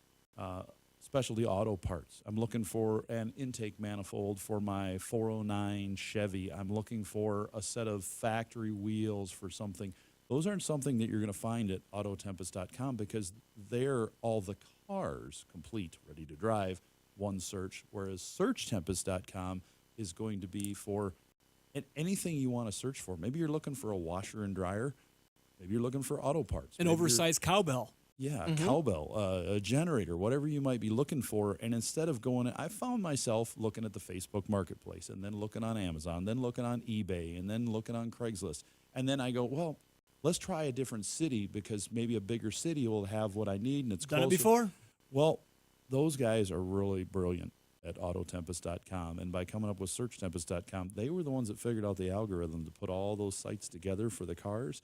specialty auto parts. I'm looking for an intake manifold for my 409 Chevy. I'm looking for a set of factory wheels for something. Those aren't something that you're going to find at Autotempest.com because they're all the cars complete, ready to drive, one search, whereas SearchTempest.com is going to be for And anything you want to search for. Maybe you're looking for a washer and dryer. Maybe you're looking for auto parts. An Maybe oversized cowbell. Yeah, a cowbell, a generator, whatever you might be looking for. And instead of going, I found myself looking at the Facebook Marketplace and then looking on Amazon, then looking on eBay, and then looking on Craigslist. And then I go, well, let's try a different city because maybe a bigger city will have what I need and it's Done closer. it before? Well, those guys are really brilliant at Autotempest.com. And by coming up with SearchTempest.com, they were the ones that figured out the algorithm to put all those sites together for the cars.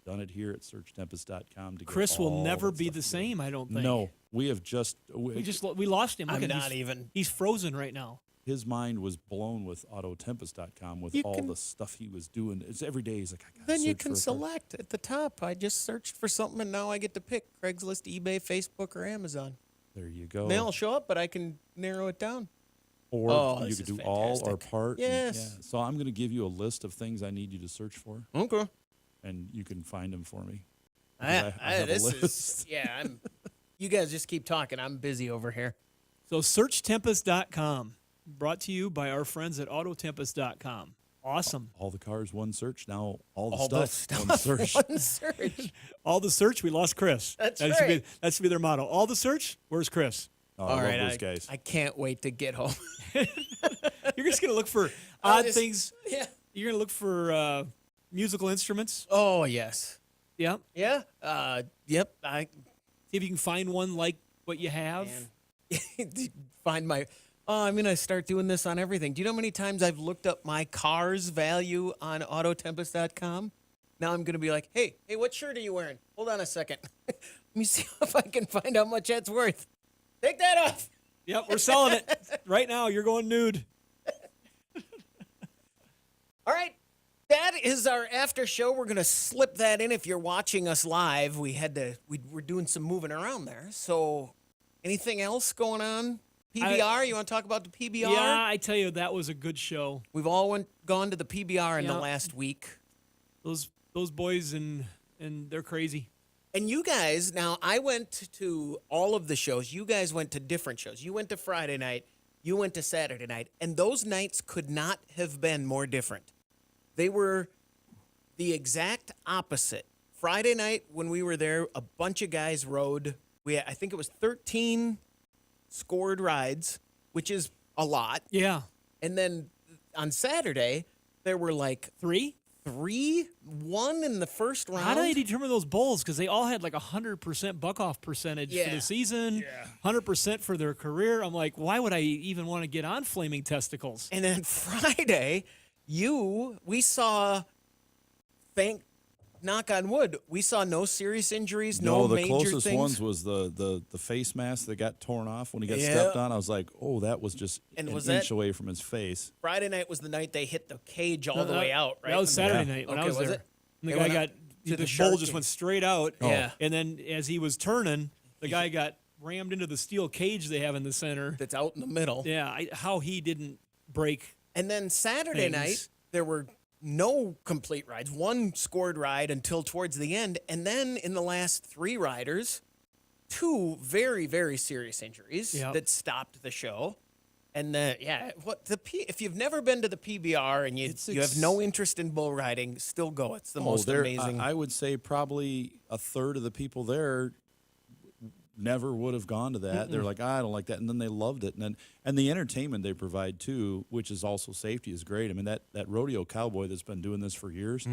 Done it here at SearchTempest.com. To Chris get will all never that be stuff the together. same, I don't think. No, we have we lost him. Look I'm at him. not even. He's frozen right now. His mind was blown with Autotempest.com with all the stuff he was doing. It's every day. He's like, I gotta Then you search can for a car. select at the top. I just searched for something, and now I get to pick Craigslist, eBay, Facebook, or Amazon. There you go. They all show up, but I can narrow it down. Or Oh, you this could is do all or fantastic. part. Yes. Yeah. So I'm going to give you a list of things I need you to search for. Okay. And you can find them for me. Because I have a This list. is you guys just keep talking. I'm busy over here. So SearchTempest.com, brought to you by our friends at Autotempest.com. Awesome. All the cars, one search. Now all the All the stuff, one search. One search. All the search, we lost Chris. That's Should right. that should be their motto. All the search, where's Chris? Oh, All I love right, those guys. I can't wait to get home. You're just going to look for odd things. Yeah. You're going to look for musical instruments. Oh, yes. Yep. Yeah. Yep. See if you can find one like what you have. Find my. Oh, I'm gonna start doing this on everything. Do you know how many times I've looked up my car's value on Autotempest.com? Now I'm gonna be like, hey, what shirt are you wearing? Hold on a second. Let me see if I can find how much that's worth. Take that off. Yep, we're selling it right now. You're going nude. All right. That is our after show. We're going to slip that in if you're watching us live. We're doing some moving around there. So anything else going on? PBR? You want to talk about the PBR? Yeah, I tell you, that was a good show. We've all gone to the PBR in the last week. Those boys and they're crazy. And you guys, now I went to all of the shows. You guys went to different shows. You went to Friday night. You went to Saturday night. And those nights could not have been more different. They were the exact opposite. Friday night when we were there, a bunch of guys rode. I think it was 13 scored rides, which is a lot. Yeah. And then on Saturday, there were like three, one in the first round. How do they determine those bowls? Because they all had like 100% buck-off percentage for the season, 100% for their career. I'm like, why would I even want to get on Flaming Testicles? And then Friday, we saw, knock on wood, we saw no serious injuries, no the major closest things. ones was the face mask that got torn off when he got Yeah. stepped on. I was like, oh, that was just And an was inch that- away from his face. Friday night was the night they hit the cage all No, the way out, right? That was Saturday night when I was there. It? And the They guy went got up the to the bowl shark just cage. went straight out. Yeah. And then as he was turning, the guy got rammed into the steel cage they have in the center. That's out in the middle. Yeah. How he didn't break. And then Saturday things. night, there were no complete rides, one scored ride until towards the end. And then in the last three riders, two very, very serious injuries Yep. that stopped the show. And if you've never been to the PBR and you have no interest in bull riding, still go. It's the most amazing. I would say probably a third of the people there never would have gone to that. They're like, I don't like that, and then they loved it. And the entertainment they provide too, which is also safety, is great. I mean, that rodeo cowboy that's been doing this for years,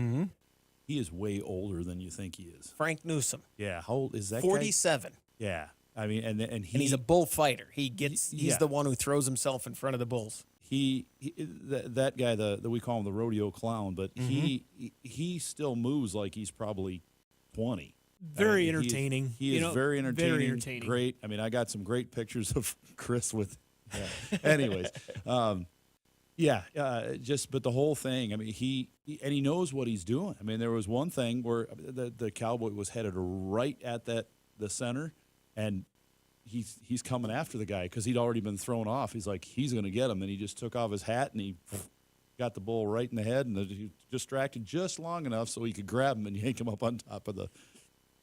he is way older than you think he is. Frank Newsom. Yeah, how old is that? 47. Guy? Yeah, I mean, and he's a bullfighter. He's the one who throws himself in front of the bulls. That guy, we call him the rodeo clown, but he still moves like he's probably 20. Very entertaining. He is very entertaining. Very entertaining. Great. I mean, I got some great pictures of Chris with. Yeah. Anyways, but the whole thing. I mean, he knows what he's doing. I mean, there was one thing where the cowboy was headed right at the center, and he's coming after the guy because he'd already been thrown off. He's like, he's going to get him, and he just took off his hat and he got the bull right in the head, and he was distracted just long enough so he could grab him and yank him up on top of the.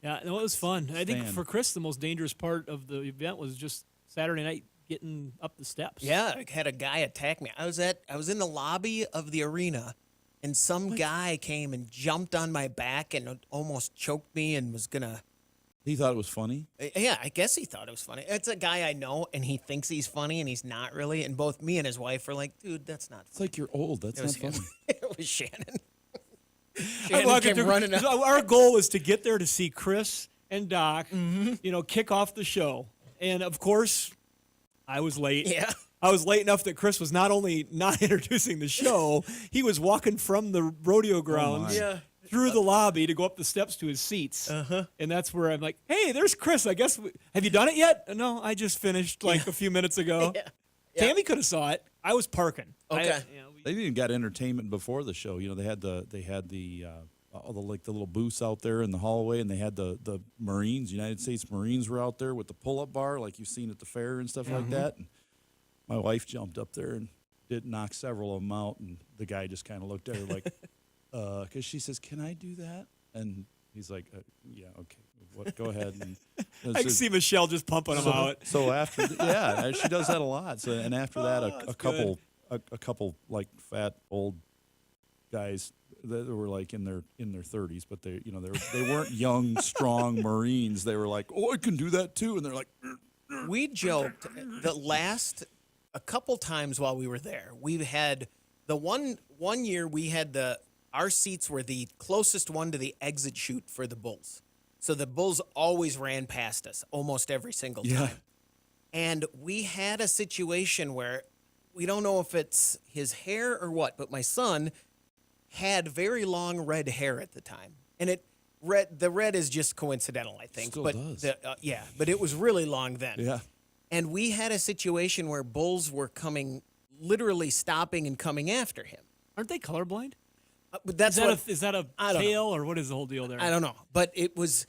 Yeah, no, it was fun. I think Stand. for Chris, the most dangerous part of the event was just Saturday night getting up the steps. Yeah, I had a guy attack me. I was in the lobby of the arena, and some guy came and jumped on my back and almost choked me and was gonna. He thought it was funny. Yeah, I guess he thought it was funny. It's a guy I know, and he thinks he's funny, and he's not really. And both me and his wife were like, "Dude, that's not." It's like you're old. That's not funny. It was Shannon. I'm Shannon walking came through- running up. Our goal is to get there to see Chris and Doc, kick off the show. And of course, I was late. Yeah. I was late enough that Chris was not only not introducing the show, he was walking from the rodeo grounds through the lobby to go up the steps to his seats. And that's where I'm like, hey, there's Chris. I guess, have you done it yet? No, I just finished like a few minutes ago. Tammy could have saw it. I was parking. Okay. They even got entertainment before the show. They had the all the little booths out there in the hallway, and they had the Marines, United States Marines were out there with the pull-up bar like you've seen at the fair and stuff like that. And my wife jumped up there and did knock several of them out, and the guy just kind of looked at her like, because she says, "Can I do that?" And he's like, "Yeah, okay, go ahead." And I can see Michelle just pumping them out. So after, she does that a lot. So and after that, a couple like fat old guys that were like in their 30s, but they weren't young, strong Marines. They were like, "Oh, I can do that too," and they're like, We joked a couple times while we were there. We had the one year we had our seats were the closest one to the exit chute for the Bulls. So the Bulls always ran past us almost every single time. And we had a situation where we don't know if it's his hair or what, but my son had very long red hair at the time. And the red is just coincidental, I think. Still but does. but it was really long then. Yeah. And we had a situation where bulls were literally stopping and coming after him. Aren't they colorblind? But that's is that a tail or what is the whole deal there? I don't know. But it was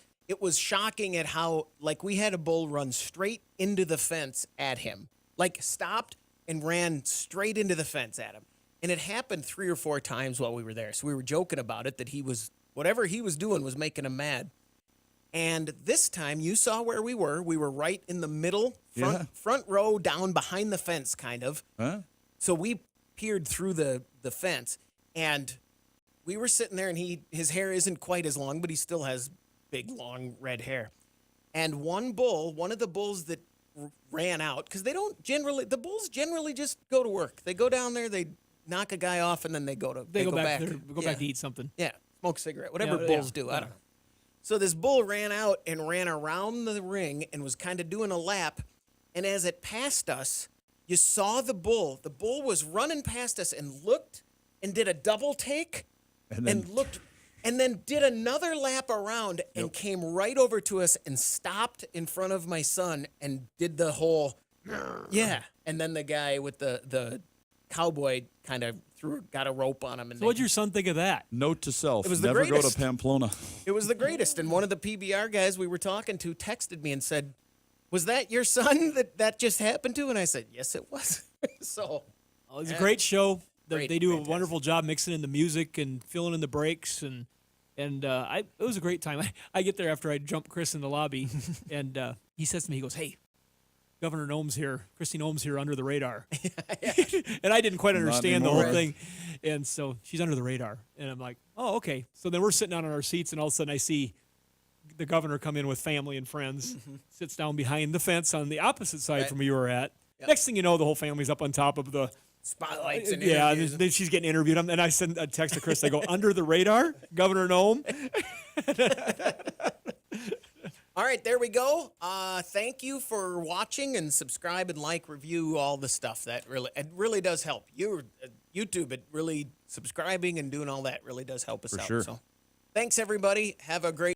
shocking at how, like, we had a bull run straight into the fence at him, like stopped and ran straight into the fence at him. And it happened 3 or 4 times while we were there. So we were joking about it, that whatever he was doing was making him mad. And this time, you saw where we were. We were right in the middle, front row, down behind the fence, kind of. Huh? So we peered through the fence, and we were sitting there, and his hair isn't quite as long, but he still has big, long red hair. And one of the bulls that ran out, because the bulls generally just go to work. They go down there, they knock a guy off, and then they go back to eat something. Yeah, smoke a cigarette, whatever bulls do. I don't know. So this bull ran out and ran around the ring and was kind of doing a lap. And as it passed us, you saw the bull. The bull was running past us and looked and did a double take and looked and then did another lap around and came right over to us and stopped in front of my son and did the whole, And then the guy with the cowboy kind of got a rope on him. And So what'd your son think of that? Note to self: It was the never go greatest. to Pamplona. It was the greatest. And one of the PBR guys we were talking to texted me and said, "Was that your son that just happened to?" And I said, "Yes, it was." So it was a great show. Great, They do a wonderful job mixing in the music and filling in the breaks, and it was a great time. I get there after I jump Chris in the lobby, and he says to me, he goes, "Hey, Governor Noem's here, Christy Noem's here under the radar." And I didn't quite understand the whole thing. And so she's under the radar. And I'm like, oh, okay. So then we're sitting down on our seats, and all of a sudden I see the governor come in with family and friends, sits down behind the fence on the opposite side from where you were at. Next thing you know, the whole family's up on top of the spotlights and interviews. Then she's getting interviewed. And I send a text to Chris. I go, under the radar, Governor Noem. All right, there we go. Thank you for watching, and subscribe and review all the stuff. It really does help. YouTube, it really subscribing and doing all that really does help us For out. sure. So thanks everybody. Have a great